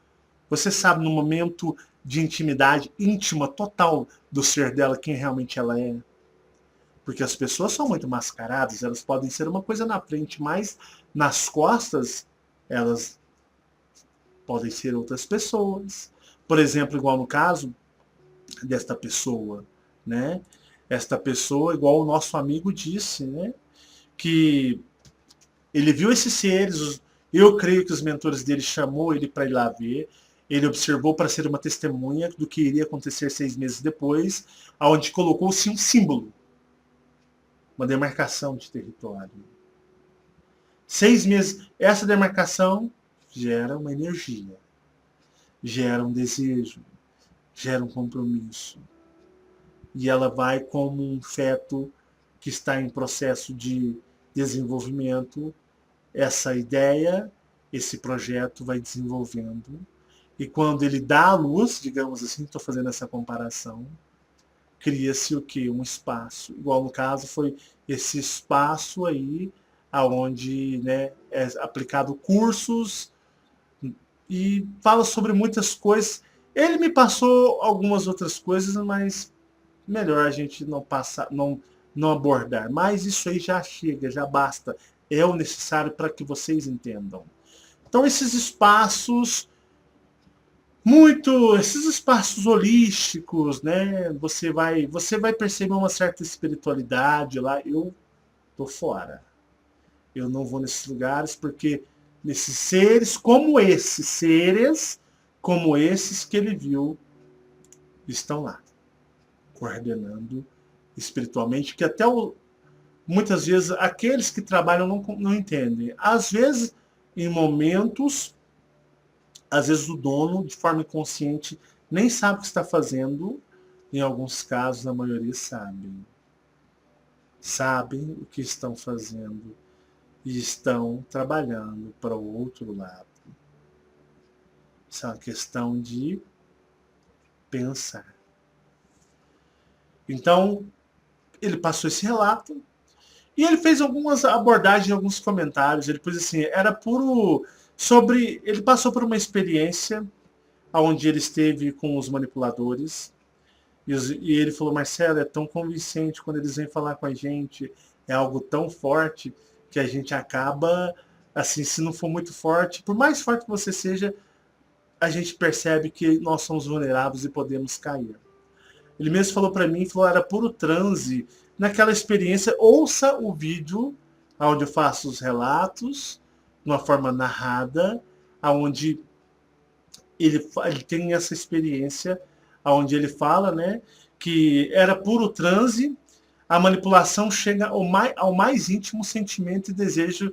Você sabe no momento de intimidade íntima total do ser dela quem realmente ela é. Porque as pessoas são muito mascaradas, elas podem ser uma coisa na frente, mas nas costas elas podem ser outras pessoas. Por exemplo, igual no caso desta pessoa, né? Esta pessoa, igual o nosso amigo disse, né? Que ele viu esses seres, eu creio que os mentores dele chamou ele para ir lá ver, ele observou para ser uma testemunha do que iria acontecer 6 meses depois, onde colocou-se um símbolo, uma demarcação de território. 6 meses, essa demarcação gera uma energia, gera um desejo, gera um compromisso. E ela vai como um feto que está em processo de desenvolvimento. Essa ideia, esse projeto vai desenvolvendo. E quando ele dá a luz, digamos assim, estou fazendo essa comparação, cria-se o quê? Um espaço. Igual no caso foi esse espaço aí, aonde, né, é aplicado cursos e fala sobre muitas coisas. Ele me passou algumas outras coisas, mas melhor a gente não passar, não abordar. Mas isso aí já chega, já basta. É o necessário para que vocês entendam. Então esses espaços esses espaços holísticos, né? Você vai perceber uma certa espiritualidade lá. Eu tô fora. Eu não vou nesses lugares porque nesses seres como esses que ele viu, estão lá, coordenando espiritualmente, que até muitas vezes aqueles que trabalham não entendem. Às vezes, em momentos, às vezes o dono, de forma inconsciente, nem sabe o que está fazendo. Em alguns casos, a maioria sabem. Sabem o que estão fazendo e estão trabalhando para o outro lado. Isso é uma questão de pensar. Então, ele passou esse relato e ele fez algumas abordagens, alguns comentários. Ele pôs assim, era puro sobre... Ele passou por uma experiência onde ele esteve com os manipuladores e ele falou, Marcelo, é tão convincente quando eles vêm falar com a gente, é algo tão forte que a gente acaba, assim, se não for muito forte, por mais forte que você seja, a gente percebe que nós somos vulneráveis e podemos cair. Ele mesmo falou para mim, falou, era puro transe. Naquela experiência, ouça o vídeo onde eu faço os relatos, de uma forma narrada, onde ele tem essa experiência, onde ele fala, né, que era puro transe, a manipulação chega ao mais íntimo sentimento e desejo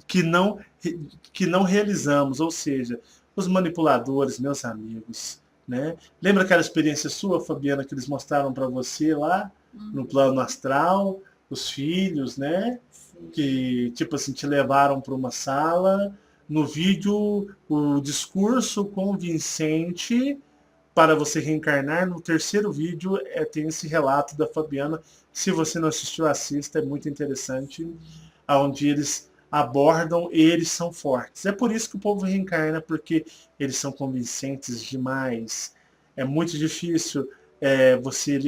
que não realizamos, ou seja, os manipuladores, meus amigos, né? Lembra aquela experiência sua, Fabiana, que eles mostraram para você lá no plano astral, os filhos, né? Sim. Que tipo assim te levaram para uma sala, no vídeo o discurso convincente para você reencarnar. No terceiro vídeo tem esse relato da Fabiana. Se você não assistiu, assista, é muito interessante, onde eles abordam, eles são fortes. É por isso que o povo reencarna, porque eles são convincentes demais. É muito difícil você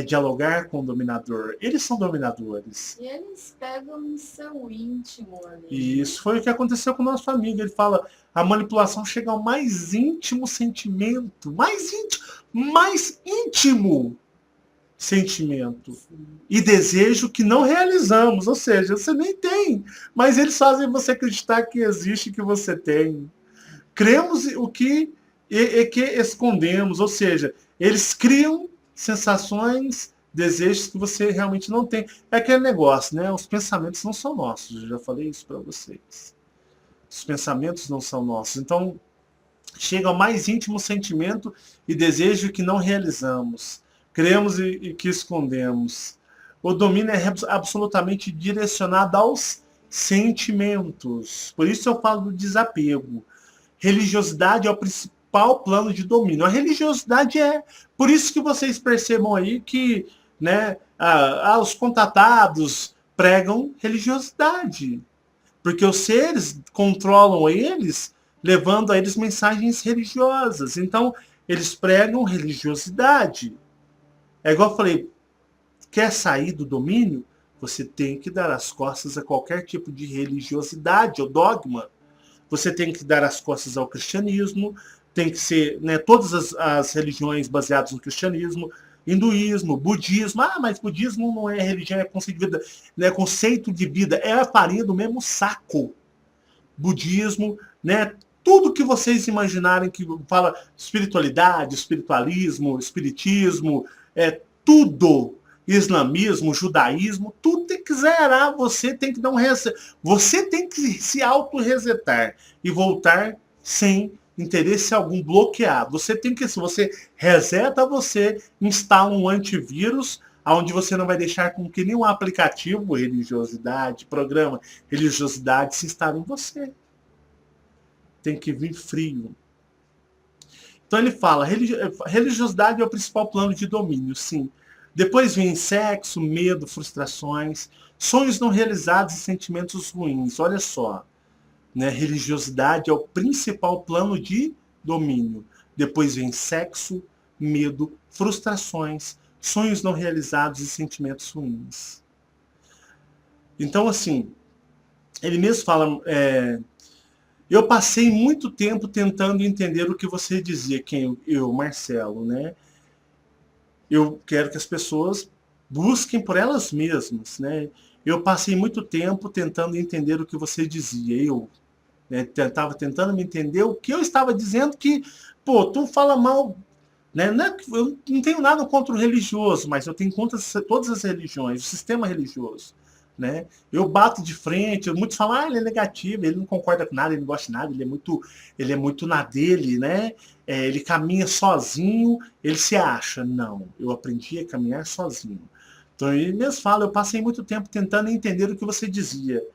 dialogar com o dominador. Eles são dominadores. E eles pegam no seu íntimo ali. E isso foi o que aconteceu com o nosso amigo. Ele fala, a manipulação chega ao mais íntimo sentimento. Mais íntimo sentimento. E desejo que não realizamos. Ou seja, você nem tem. Mas eles fazem você acreditar que existe, que você tem. Cremos o que escondemos. Ou seja, eles criam sensações, desejos que você realmente não tem. É aquele negócio, né? Os pensamentos não são nossos. Eu já falei isso para vocês. Os pensamentos não são nossos. Então, chega ao mais íntimo sentimento e desejo que não realizamos. Cremos e que escondemos. O domínio é absolutamente direcionado aos sentimentos. Por isso eu falo do desapego. Religiosidade é o principal plano de domínio. A religiosidade é... Por isso que vocês percebam aí que, né, os contatados pregam religiosidade. Porque os seres controlam eles, levando a eles mensagens religiosas. Então, eles pregam religiosidade. É igual eu falei, quer sair do domínio? Você tem que dar as costas a qualquer tipo de religiosidade ou dogma. Você tem que dar as costas ao cristianismo, tem que ser, né, todas as religiões baseadas no cristianismo, hinduísmo, budismo. Mas budismo não é religião, é conceito de vida. Né, conceito de vida, é a farinha do mesmo saco. Budismo, né? Tudo que vocês imaginarem que fala espiritualidade, espiritualismo, espiritismo, tudo. islamismo, judaísmo, tudo tem que zerar, você tem que dar um reset, você tem que se auto-resetar e voltar sem interesse algum, bloqueado. Você tem que, se você reseta, você instala um antivírus, onde você não vai deixar com que nenhum aplicativo, religiosidade, programa, religiosidade se instale em você. Tem que vir frio. Então ele fala, religiosidade é o principal plano de domínio, sim. Depois vem sexo, medo, frustrações, sonhos não realizados e sentimentos ruins. Olha só, né? Religiosidade é o principal plano de domínio. Depois vem sexo, medo, frustrações, sonhos não realizados e sentimentos ruins. Então, assim, ele mesmo fala, eu passei muito tempo tentando entender o que você dizia, quem eu, Marcelo, né? Eu quero que as pessoas busquem por elas mesmas, né? Eu passei muito tempo tentando entender o que você dizia, né, estava tentando me entender o que eu estava dizendo que, pô, tu fala mal, né? Eu não tenho nada contra o religioso, mas eu tenho contra todas as religiões, o sistema religioso. Né? Eu bato de frente, muitos falam, ele é negativo, ele não concorda com nada, ele não gosta de nada, ele é muito na dele, né? Ele caminha sozinho, ele se acha. Não, eu aprendi a caminhar sozinho. Então ele mesmo fala, eu passei muito tempo tentando entender o que você dizia.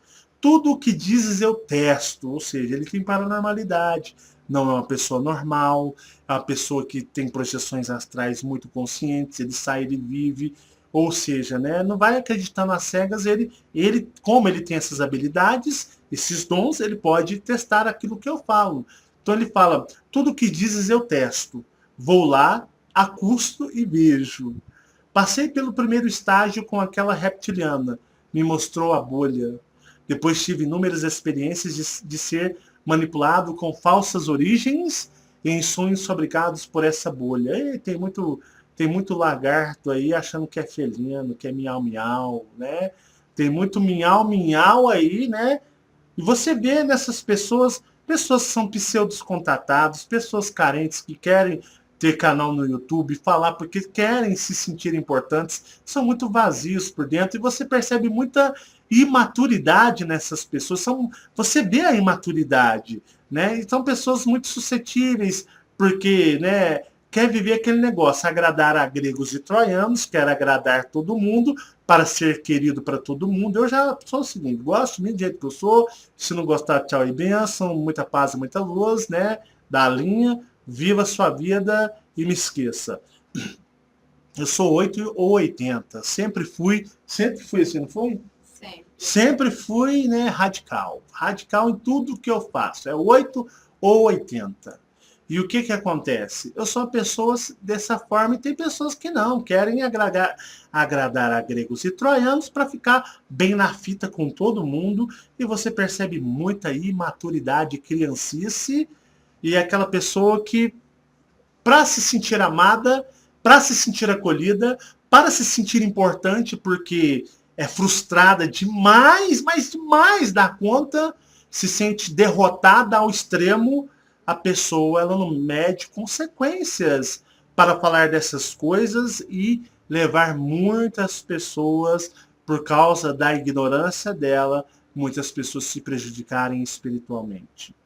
Tudo o que dizes eu testo, ou seja, ele tem paranormalidade, não é uma pessoa normal, é uma pessoa que tem projeções astrais muito conscientes, ele sai, ele vive, ou seja, né, não vai acreditar nas cegas, como ele tem essas habilidades, esses dons, ele pode testar aquilo que eu falo. Então ele fala, tudo que dizes eu testo, vou lá, acusto e vejo. Passei pelo primeiro estágio com aquela reptiliana, me mostrou a bolha. Depois tive inúmeras experiências de ser manipulado com falsas origens e em sonhos fabricados por essa bolha. E tem muito lagarto aí achando que é felino, que é miau-miau, né? Tem muito miau-miau aí, né? E você vê nessas pessoas que são pseudos contatados, pessoas carentes que querem ter canal no YouTube, falar porque querem se sentir importantes, são muito vazios por dentro e você percebe muita imaturidade nessas pessoas. Você vê a imaturidade, né? E são pessoas muito suscetíveis, porque, né, quer viver aquele negócio, agradar a gregos e troianos, quer agradar todo mundo, para ser querido para todo mundo. Eu já sou o seguinte, gosto do jeito que eu sou, se não gostar, tchau e benção, muita paz e muita luz, né? Da linha, viva a sua vida e me esqueça. Eu sou 8 ou 80, sempre fui assim, não foi? Sempre fui, né, radical em tudo que eu faço, é 8 ou 80. E o que acontece? Eu sou pessoas dessa forma e tem pessoas que não, querem agradar a gregos e troianos para ficar bem na fita com todo mundo e você percebe muita imaturidade, criancice e aquela pessoa que, para se sentir amada, para se sentir acolhida, para se sentir importante, porque é frustrada demais, mas demais da conta, se sente derrotada ao extremo, a pessoa ela não mede consequências para falar dessas coisas e levar muitas pessoas, por causa da ignorância dela, muitas pessoas se prejudicarem espiritualmente.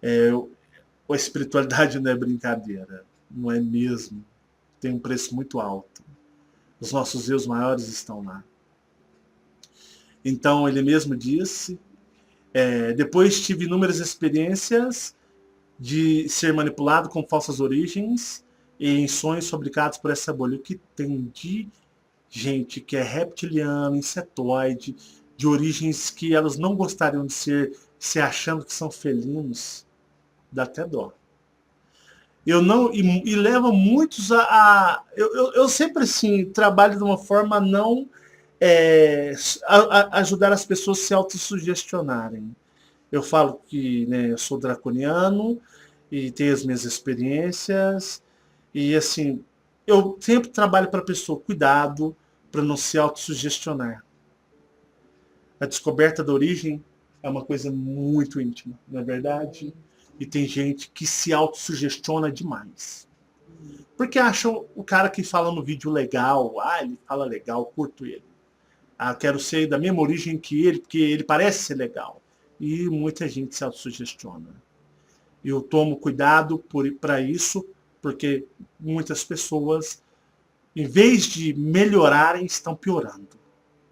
A espiritualidade não é brincadeira, não é mesmo. Tem um preço muito alto. Os nossos erros maiores estão lá. Então ele mesmo disse, depois tive inúmeras experiências de ser manipulado com falsas origens e em sonhos fabricados por essa bolha. O que tem de gente que é reptiliana, insetoide, de origens que elas não gostariam de ser, se achando que são felinos, dá até dó. E leva muitos eu sempre assim trabalho de uma forma a não ajudar as pessoas a se autossugestionarem. Eu falo que, né, eu sou draconiano e tenho as minhas experiências e assim eu sempre trabalho para a pessoa, cuidado para não se autossugestionar. A descoberta da origem é uma coisa muito íntima, não é verdade? E tem gente que se autossugestiona demais. Porque acham o cara que fala no vídeo legal, ele fala legal, curto ele. Quero ser da mesma origem que ele, porque ele parece ser legal. E muita gente se autossugestiona. Eu tomo cuidado para isso, porque muitas pessoas, em vez de melhorarem, estão piorando.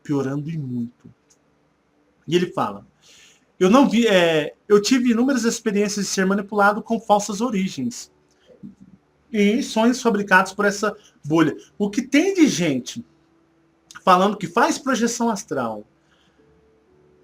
Piorando e muito. E ele fala, eu não vi, eu tive inúmeras experiências de ser manipulado com falsas origens. E sonhos fabricados por essa bolha. O que tem de gente falando que faz projeção astral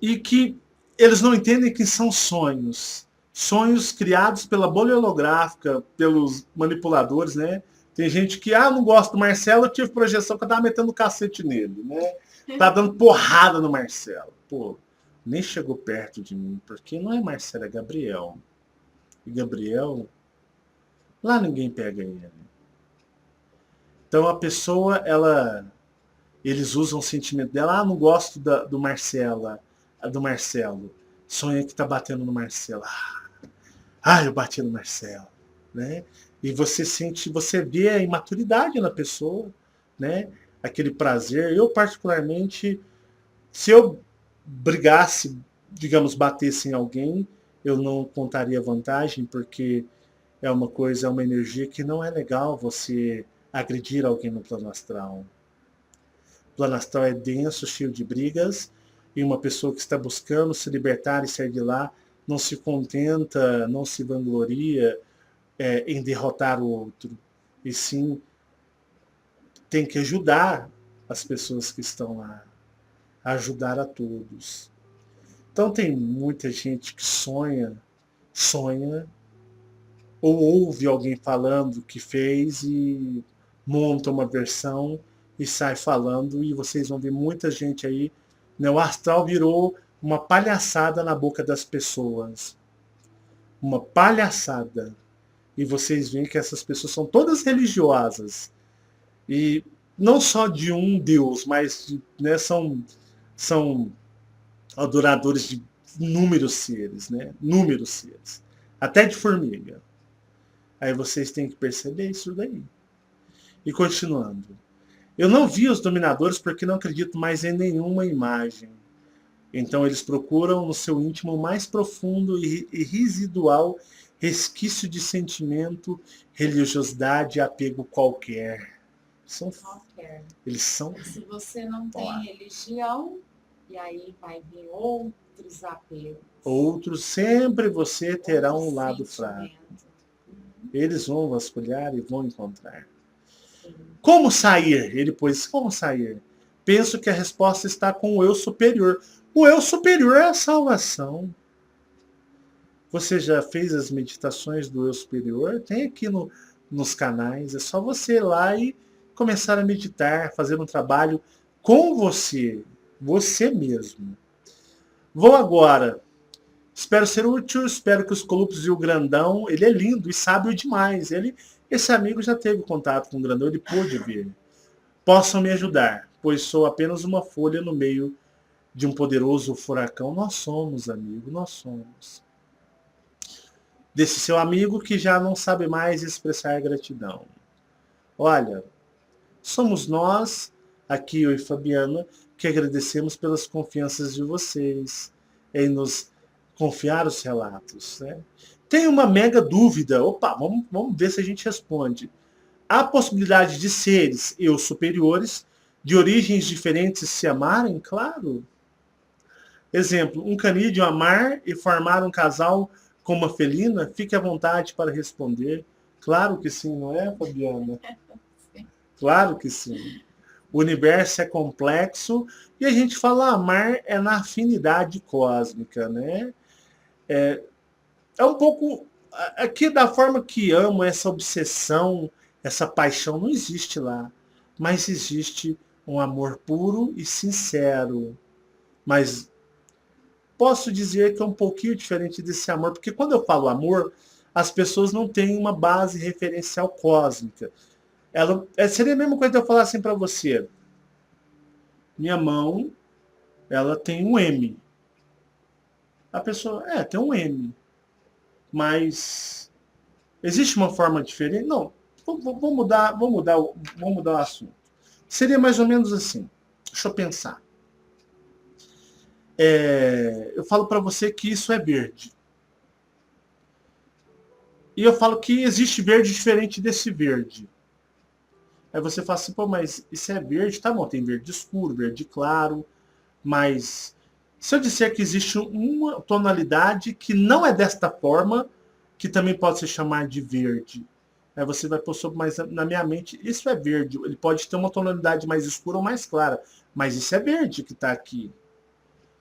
e que eles não entendem que são sonhos. Sonhos criados pela bolha holográfica, pelos manipuladores, né? Tem gente que, não gosto do Marcelo, eu tive projeção que eu tava metendo cacete nele, né? Tá dando porrada no Marcelo. Pô, nem chegou perto de mim, porque não é Marcelo, é Gabriel. E Gabriel, lá ninguém pega ele. Então a pessoa, eles usam o sentimento dela, não gosto do Marcelo, do Marcelo. Sonha que tá batendo no Marcelo. Eu bati no Marcelo, né? E você sente, você vê a imaturidade na pessoa, né? Aquele prazer. Eu particularmente, se eu brigasse, digamos, batesse em alguém, eu não contaria vantagem, porque é uma coisa, é uma energia que não é legal você agredir alguém no plano astral. O plano astral é denso, cheio de brigas, e uma pessoa que está buscando se libertar e sair de lá não se contenta, não se vangloria em derrotar o outro, e sim tem que ajudar as pessoas que estão lá, ajudar a todos. Então tem muita gente que sonha, ou ouve alguém falando que fez e monta uma versão e sai falando, e vocês vão ver muita gente aí, né? O astral virou uma palhaçada na boca das pessoas. Uma palhaçada. E vocês veem que essas pessoas são todas religiosas. E não só de um Deus, mas né, são adoradores de inúmeros seres, né? Inúmeros seres. Até de formiga. Aí vocês têm que perceber isso daí. E continuando. Eu não vi os dominadores porque não acredito mais em nenhuma imagem. Então eles procuram no seu íntimo mais profundo e residual resquício de sentimento, religiosidade e apego qualquer. Eles são. Se você não tem religião, e aí vai vir outros apegos. Outros, sempre você terá um lado fraco. Eles vão vasculhar e vão encontrar. Como sair? Ele pôs, como sair? Penso que a resposta está com o eu superior. O eu superior é a salvação. Você já fez as meditações do eu superior? Tem aqui nos canais. É só você ir lá e começar a meditar, fazer um trabalho com você. Você mesmo. Vou agora. Espero ser útil, espero que os Colupos e o Grandão, ele é lindo e sábio demais. Esse amigo já teve contato com o Grandão, ele pôde ver. Possam me ajudar, pois sou apenas uma folha no meio de um poderoso furacão. Nós somos, amigo, nós somos. Desse seu amigo que já não sabe mais expressar gratidão. Olha, somos nós, aqui eu e Fabiana, que agradecemos pelas confianças de vocês em nos confiar os relatos. Né? Tem uma mega dúvida. Opa, vamos ver se a gente responde. Há possibilidade de seres eu superiores, de origens diferentes se amarem? Claro. Exemplo, um canídeo amar e formar um casal com uma felina? Fique à vontade para responder. Claro que sim, não é, Fabiana? Claro que sim. O universo é complexo e a gente fala amar é na afinidade cósmica, né? É um pouco aqui da forma que amo, essa obsessão, essa paixão não existe lá, mas existe um amor puro e sincero. Mas posso dizer que é um pouquinho diferente desse amor, porque quando eu falo amor, as pessoas não têm uma base referencial cósmica. Seria a mesma coisa de eu falar assim para você. Minha mão, ela tem um M. A pessoa, tem um M. Mas existe uma forma diferente? Não. vamos mudar o assunto. Seria mais ou menos assim. Deixa eu pensar. Eu falo para você que isso é verde. E eu falo que existe verde diferente desse verde. Aí você fala assim, pô, mas isso é verde? Tá bom, tem verde escuro, verde claro, mas se eu disser que existe uma tonalidade que não é desta forma, que também pode ser chamada de verde, aí você vai pôr sobre mais na minha mente, isso é verde. Ele pode ter uma tonalidade mais escura ou mais clara, mas isso é verde que está aqui.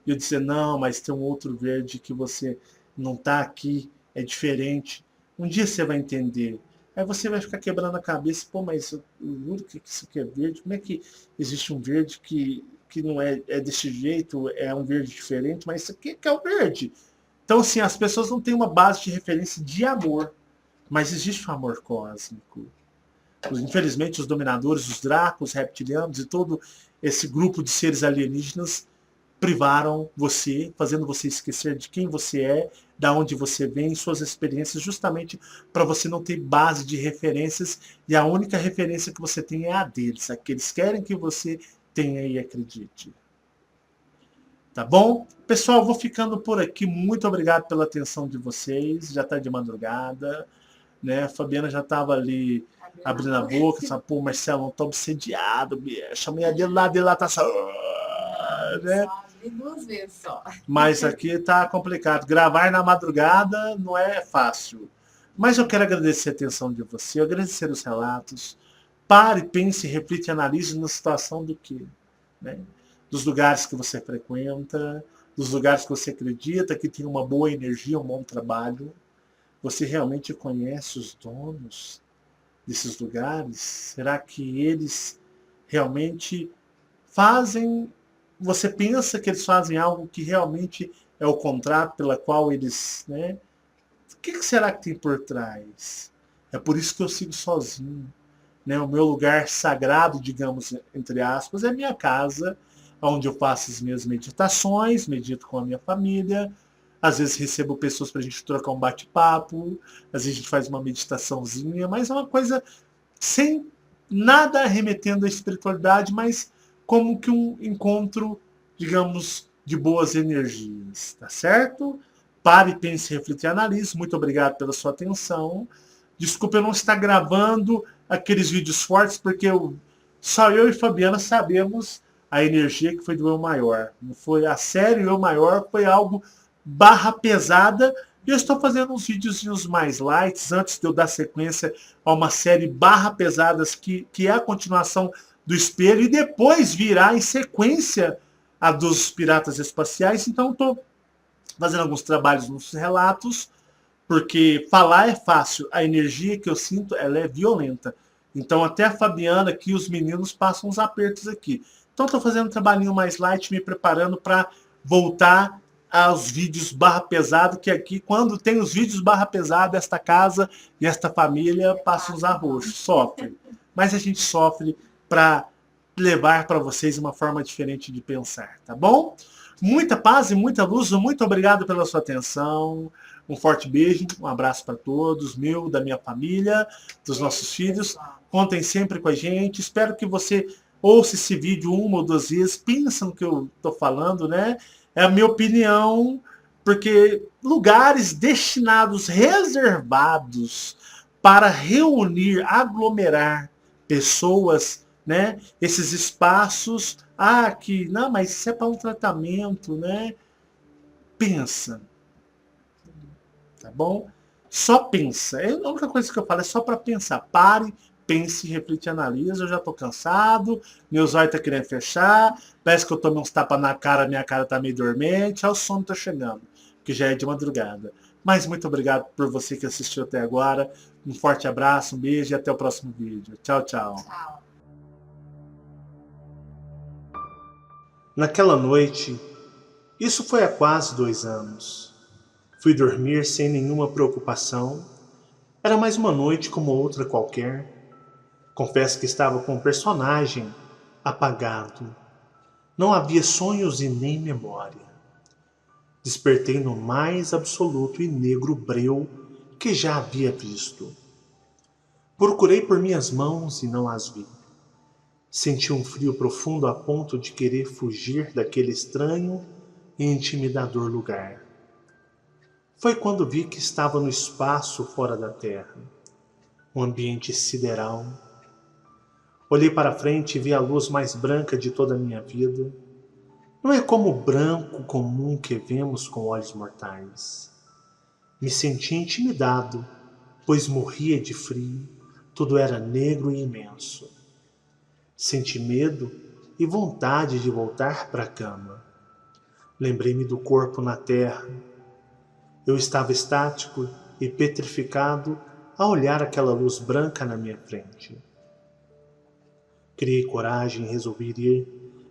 E eu dizer, não, mas tem um outro verde que você não está aqui, é diferente. Um dia você vai entender. Aí você vai ficar quebrando a cabeça, pô, mas eu juro que isso aqui é verde. Como é que existe um verde que não é desse jeito, é um verde diferente, mas isso aqui que é o verde. Então, assim, as pessoas não têm uma base de referência de amor, mas existe um amor cósmico. Infelizmente, os dominadores, os dracos, os reptilianos e todo esse grupo de seres alienígenas privaram você, fazendo você esquecer de quem você é, da onde você vem, suas experiências, justamente para você não ter base de referências, e a única referência que você tem é a deles, a que eles querem que você tenha e acredite. Tá bom? Pessoal, vou ficando por aqui. Muito obrigado pela atenção de vocês. Já está de madrugada, né? A Fabiana já estava ali abrindo a boca, essa pô, Marcelo, tô obsediado, bicho. A mulher dele lá tá só, né? Vi 2 vezes só. Mas aqui tá complicado. Gravar na madrugada não é fácil. Mas eu quero agradecer a atenção de você, agradecer os relatos. Pare, pense, reflita e analise na situação do que, né? Dos lugares que você frequenta, dos lugares que você acredita que tem uma boa energia, um bom trabalho. Você realmente conhece os donos desses lugares? Será que eles realmente fazem... Você pensa que eles fazem algo que realmente é o contrato pela qual eles... né? O que será que tem por trás? É por isso que eu sigo sozinho. Né? O meu lugar sagrado, digamos, entre aspas, é a minha casa, onde eu faço as minhas meditações, medito com a minha família, às vezes recebo pessoas para a gente trocar um bate-papo, às vezes a gente faz uma meditaçãozinha, mas é uma coisa sem nada remetendo à espiritualidade, mas como que um encontro, digamos, de boas energias, tá certo? Pare, pense, reflita e analise. Muito obrigado pela sua atenção. Desculpa eu não estar gravando aqueles vídeos fortes, porque só eu e Fabiana sabemos a energia que foi do Eu Maior. Não foi a série Eu Maior, foi algo barra pesada. E eu estou fazendo uns videozinhos mais light, antes de eu dar sequência a uma série barra pesadas, que é a continuação do Espelho, e depois virá em sequência a dos Piratas Espaciais. Então estou fazendo alguns trabalhos nos relatos, porque falar é fácil, a energia que eu sinto, ela é violenta. Então até a Fabiana aqui, os meninos passam uns apertos aqui. Então estou fazendo um trabalhinho mais light, me preparando para voltar aos vídeos barra pesado, que aqui, quando tem os vídeos barra pesado, esta casa e esta família passa uns arroxos, sofre. Mas a gente sofre para levar para vocês uma forma diferente de pensar, tá bom? Muita paz e muita luz, muito obrigado pela sua atenção. Um forte beijo, um abraço para todos, meu, da minha família, dos nossos filhos. Contem sempre com a gente. Espero que você ouça esse vídeo 1 ou 2 vezes, pensa no que eu estou falando, né? É a minha opinião, porque lugares destinados, reservados para reunir, aglomerar pessoas, né? Esses espaços, que não, mas isso é para um tratamento, né? Pensa, tá bom? Só pensa. A única coisa que eu falo é só para pensar. Pare, pense, reflete e analise. Eu já tô cansado, meus olhos tá querendo fechar, parece que eu tomei uns tapas na cara, minha cara tá meio dormente, o sono tá chegando, que já é de madrugada. Mas muito obrigado por você que assistiu até agora. Um forte abraço, um beijo e até o próximo vídeo. Tchau, tchau. Tchau. Naquela noite, isso foi há quase 2 anos. Fui dormir sem nenhuma preocupação. Era mais uma noite como outra qualquer. Confesso que estava com o personagem apagado. Não havia sonhos e nem memória. Despertei no mais absoluto e negro breu que já havia visto. Procurei por minhas mãos e não as vi. Senti um frio profundo a ponto de querer fugir daquele estranho e intimidador lugar. Foi quando vi que estava no espaço fora da Terra, um ambiente sideral. Olhei para frente e vi a luz mais branca de toda a minha vida. Não é como o branco comum que vemos com olhos mortais. Me senti intimidado, pois morria de frio, tudo era negro e imenso. Senti medo e vontade de voltar para a cama. Lembrei-me do corpo na terra. Eu estava estático e petrificado a olhar aquela luz branca na minha frente. Criei coragem e resolvi ir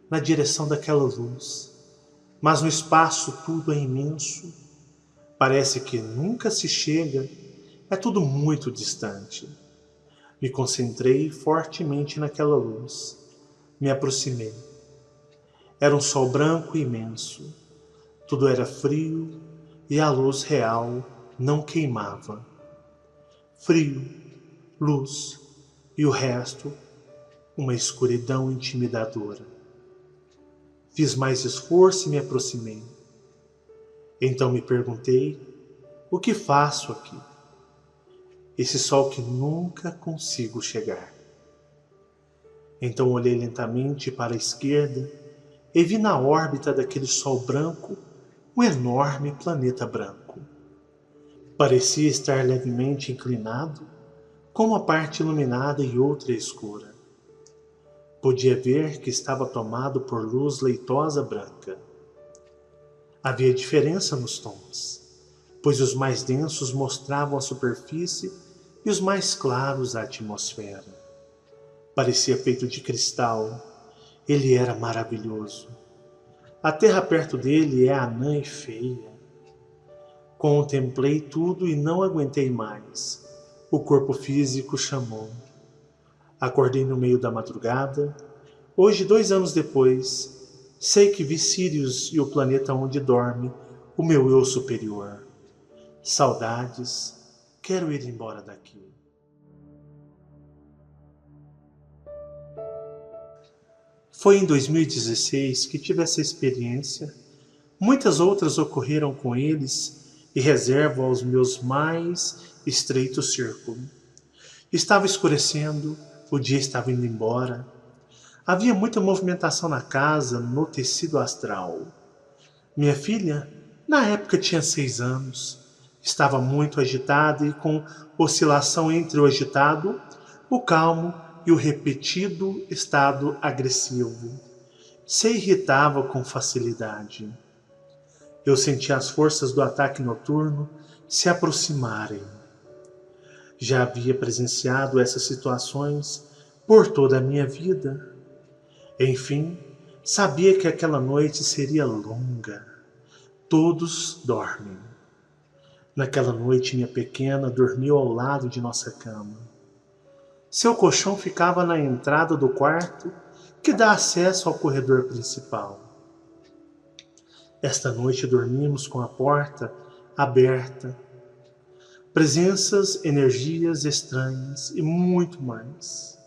na direção daquela luz. Mas no espaço tudo é imenso. Parece que nunca se chega, é tudo muito distante. Me concentrei fortemente naquela luz. Me aproximei. Era um sol branco e imenso. Tudo era frio e a luz real não queimava. Frio, luz e o resto, uma escuridão intimidadora. Fiz mais esforço e me aproximei. Então me perguntei, o que faço aqui? Esse sol que nunca consigo chegar. Então olhei lentamente para a esquerda e vi na órbita daquele sol branco um enorme planeta branco. Parecia estar levemente inclinado, com uma parte iluminada e outra escura. Podia ver que estava tomado por luz leitosa branca. Havia diferença nos tons, pois os mais densos mostravam a superfície e os mais claros a atmosfera. Parecia feito de cristal. Ele era maravilhoso. A terra perto dele é anã e feia. Contemplei tudo e não aguentei mais. O corpo físico chamou. Acordei no meio da madrugada. Hoje, 2 anos depois, sei que vi Sirius e o planeta onde dorme o meu eu superior. Saudades, quero ir embora daqui. Foi em 2016 que tive essa experiência. Muitas outras ocorreram com eles e reservo aos meus mais estreitos círculos. Estava escurecendo, o dia estava indo embora. Havia muita movimentação na casa, no tecido astral. Minha filha, na época tinha 6 anos, estava muito agitada e com oscilação entre o agitado, o calmo e o repetido estado agressivo. Se irritava com facilidade. Eu sentia as forças do ataque noturno se aproximarem. Já havia presenciado essas situações por toda a minha vida. Enfim, sabia que aquela noite seria longa. Todos dormem. Naquela noite, minha pequena dormiu ao lado de nossa cama. Seu colchão ficava na entrada do quarto que dá acesso ao corredor principal. Esta noite dormimos com a porta aberta. Presenças, energias estranhas e muito mais.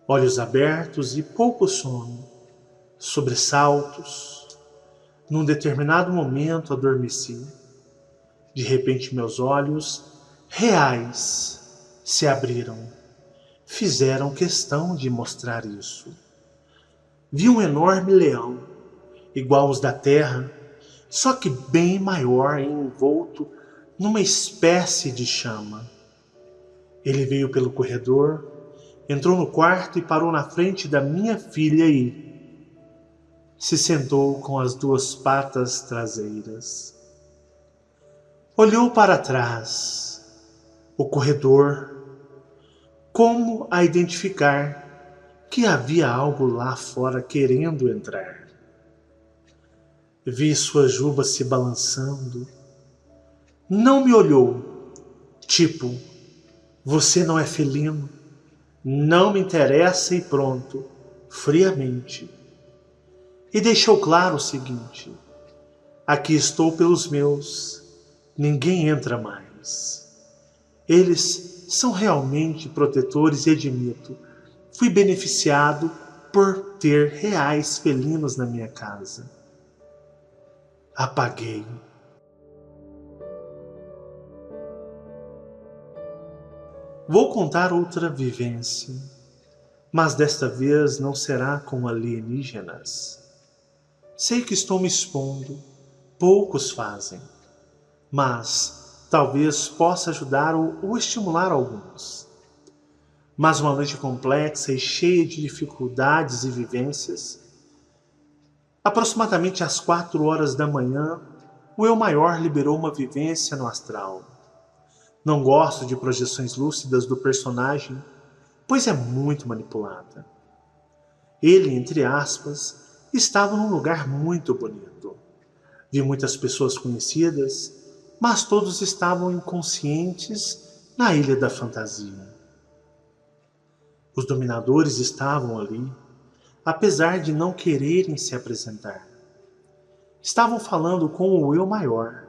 Olhos abertos e pouco sono. Sobressaltos. Num determinado momento adormeci. De repente meus olhos reais se abriram. Fizeram questão de mostrar isso. Vi um enorme leão, igual aos da terra, só que bem maior e envolto numa espécie de chama. Ele veio pelo corredor, entrou no quarto e parou na frente da minha filha e se sentou com as 2 patas traseiras. Olhou para trás, o corredor, como a identificar que havia algo lá fora querendo entrar. Vi sua juba se balançando. Não me olhou, tipo, você não é felino, não me interessa e pronto, friamente. E deixou claro o seguinte, aqui estou pelos meus, ninguém entra mais. Eles são realmente protetores e admito, fui beneficiado por ter reais felinos na minha casa. Apaguei. Vou contar outra vivência, mas desta vez não será com alienígenas. Sei que estou me expondo, poucos fazem, mas talvez possa ajudar ou estimular alguns. Mas uma noite complexa e cheia de dificuldades e vivências, aproximadamente às 4 horas da manhã, o eu maior liberou uma vivência no astral. Não gosto de projeções lúcidas do personagem, pois é muito manipulada. Ele, entre aspas, estava num lugar muito bonito. Vi muitas pessoas conhecidas, mas todos estavam inconscientes na Ilha da Fantasia. Os dominadores estavam ali, apesar de não quererem se apresentar. Estavam falando com o eu maior.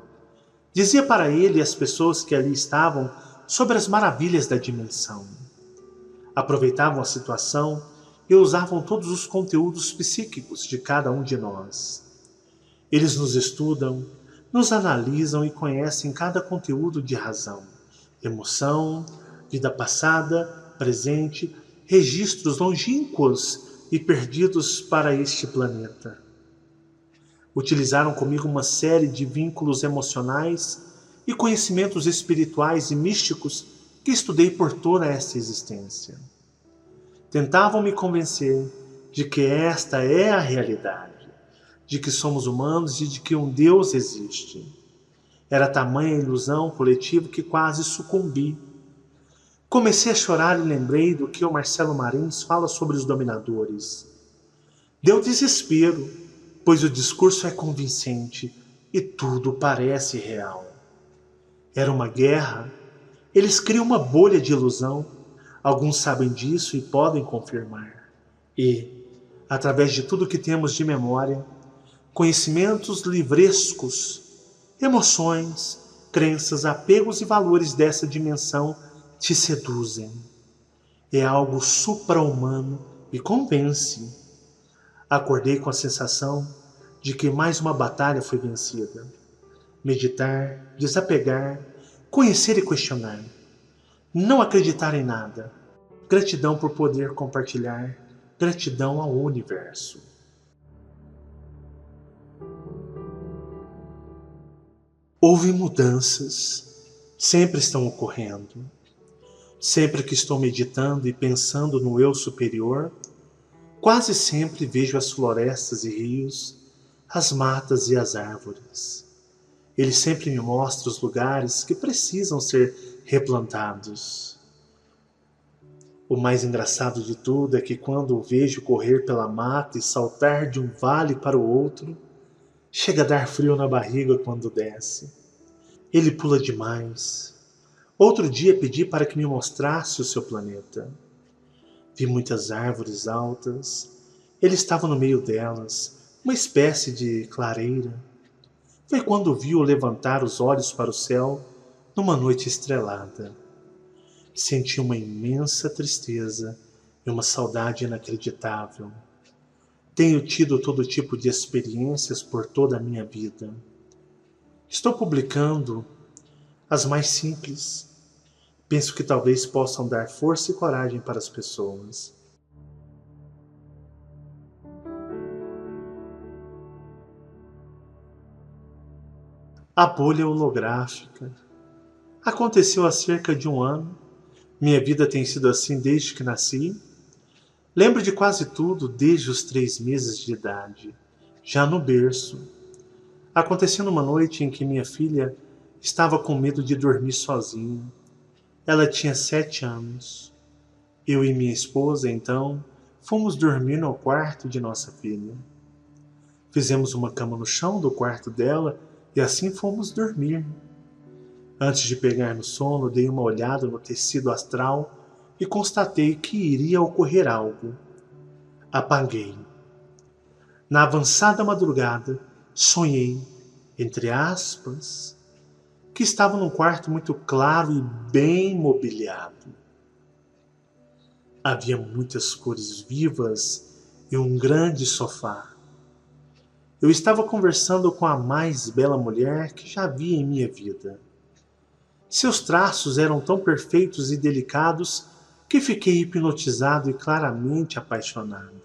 Dizia para ele e as pessoas que ali estavam sobre as maravilhas da dimensão. Aproveitavam a situação e usavam todos os conteúdos psíquicos de cada um de nós. Eles nos estudam, nos analisam e conhecem cada conteúdo de razão, emoção, vida passada, presente, registros longínquos e perdidos para este planeta. Utilizaram comigo uma série de vínculos emocionais e conhecimentos espirituais e místicos que estudei por toda esta existência. Tentavam me convencer de que esta é a realidade, de que somos humanos e de que um Deus existe. Era tamanha a ilusão coletiva que quase sucumbi. Comecei a chorar e lembrei do que o Marcelo Marins fala sobre os dominadores. Deu desespero, pois o discurso é convincente e tudo parece real. Era uma guerra. Eles criam uma bolha de ilusão. Alguns sabem disso e podem confirmar. E, através de tudo que temos de memória, conhecimentos livrescos, emoções, crenças, apegos e valores dessa dimensão te seduzem. É algo supra-humano e convence. Acordei com a sensação de que mais uma batalha foi vencida. Meditar, desapegar, conhecer e questionar. Não acreditar em nada. Gratidão por poder compartilhar. Gratidão ao universo. Houve mudanças. Sempre estão ocorrendo. Sempre que estou meditando e pensando no eu superior, quase sempre vejo as florestas e rios, as matas e as árvores. Ele sempre me mostra os lugares que precisam ser replantados. O mais engraçado de tudo é que quando o vejo correr pela mata e saltar de um vale para o outro, chega a dar frio na barriga quando desce. Ele pula demais. Outro dia pedi para que me mostrasse o seu planeta. Vi muitas árvores altas. Ele estava no meio delas, uma espécie de clareira. Foi quando vi-o levantar os olhos para o céu numa noite estrelada. Senti uma imensa tristeza e uma saudade inacreditável. Tenho tido todo tipo de experiências por toda a minha vida. Estou publicando as mais simples. Penso que talvez possam dar força e coragem para as pessoas. A bolha holográfica. Aconteceu há cerca de um ano. Minha vida tem sido assim desde que nasci. Lembro de quase tudo desde os 3 meses de idade, já no berço. Aconteceu numa noite em que minha filha estava com medo de dormir sozinha. Ela tinha 7 anos. Eu e minha esposa, então, fomos dormir no quarto de nossa filha. Fizemos uma cama no chão do quarto dela e assim fomos dormir. Antes de pegar no sono, dei uma olhada no tecido astral e constatei que iria ocorrer algo. Apaguei. Na avançada madrugada, sonhei, entre aspas, que estava num quarto muito claro e bem mobiliado. Havia muitas cores vivas e um grande sofá. Eu estava conversando com a mais bela mulher que já vi em minha vida. Seus traços eram tão perfeitos e delicados que fiquei hipnotizado e claramente apaixonado.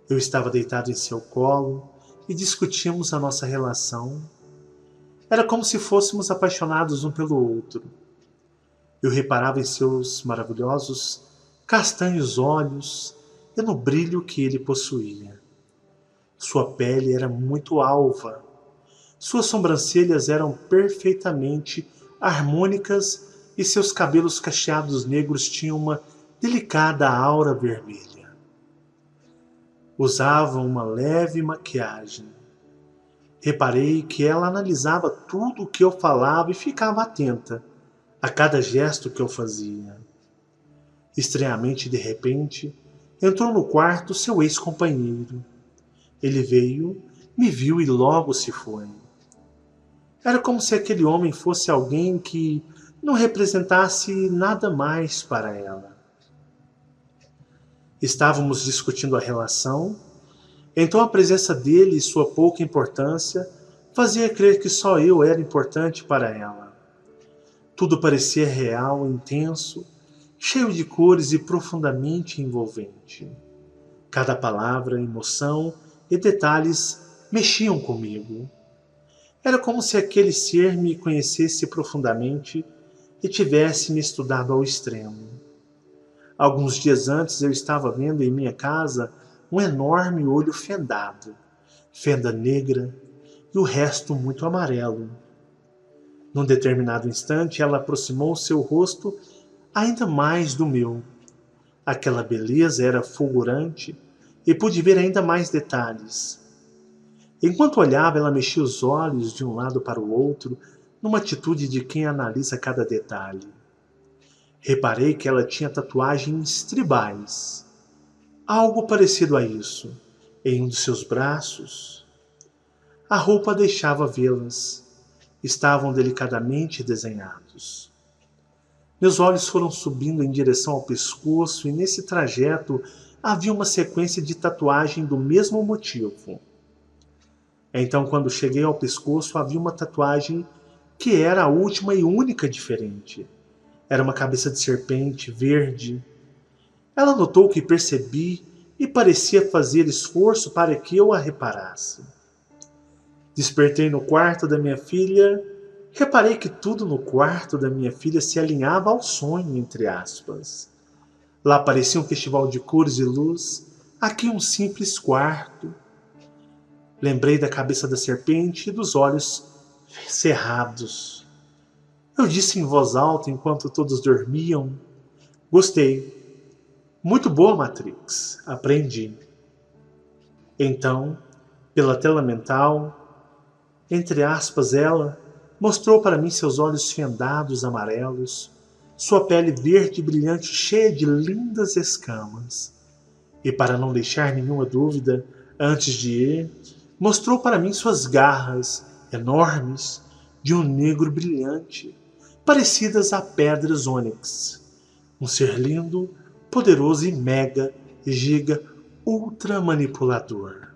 Eu estava deitado em seu colo e discutíamos a nossa relação. Era como se fôssemos apaixonados um pelo outro. Eu reparava em seus maravilhosos, castanhos olhos e no brilho que ele possuía. Sua pele era muito alva. Suas sobrancelhas eram perfeitamente harmônicas e seus cabelos cacheados negros tinham uma delicada aura vermelha. Usava uma leve maquiagem. Reparei que ela analisava tudo o que eu falava e ficava atenta a cada gesto que eu fazia. Estranhamente, de repente, entrou no quarto seu ex-companheiro. Ele veio, me viu e logo se foi. Era como se aquele homem fosse alguém que não representasse nada mais para ela. Estávamos discutindo a relação, então a presença dele e sua pouca importância fazia crer que só eu era importante para ela. Tudo parecia real, intenso, cheio de cores e profundamente envolvente. Cada palavra, emoção e detalhes mexiam comigo. Era como se aquele ser me conhecesse profundamente e tivesse me estudado ao extremo. Alguns dias antes eu estava vendo em minha casa um enorme olho fendado, fenda negra e o resto muito amarelo. Num determinado instante ela aproximou seu rosto ainda mais do meu. Aquela beleza era fulgurante e pude ver ainda mais detalhes. Enquanto olhava, ela mexia os olhos de um lado para o outro, numa atitude de quem analisa cada detalhe. Reparei que ela tinha tatuagens tribais, algo parecido a isso, em um de seus braços. A roupa deixava vê-las. Estavam delicadamente desenhados. Meus olhos foram subindo em direção ao pescoço e nesse trajeto havia uma sequência de tatuagem do mesmo motivo. Então, quando cheguei ao pescoço, havia uma tatuagem que era a última e única diferente. Era uma cabeça de serpente verde. Ela notou que percebi e parecia fazer esforço para que eu a reparasse. Despertei no quarto da minha filha. Reparei que tudo no quarto da minha filha se alinhava ao sonho, entre aspas. Lá parecia um festival de cores e luz, aqui um simples quarto. Lembrei da cabeça da serpente e dos olhos cerrados. Eu disse em voz alta enquanto todos dormiam: gostei. Muito boa, Matrix. Aprendi. Então, pela tela mental, entre aspas, ela mostrou para mim seus olhos fendados amarelos, sua pele verde brilhante cheia de lindas escamas. E para não deixar nenhuma dúvida, antes de ir, mostrou para mim suas garras enormes de um negro brilhante, parecidas a pedras ônix. Um ser lindo, poderoso e mega, giga, ultra manipulador.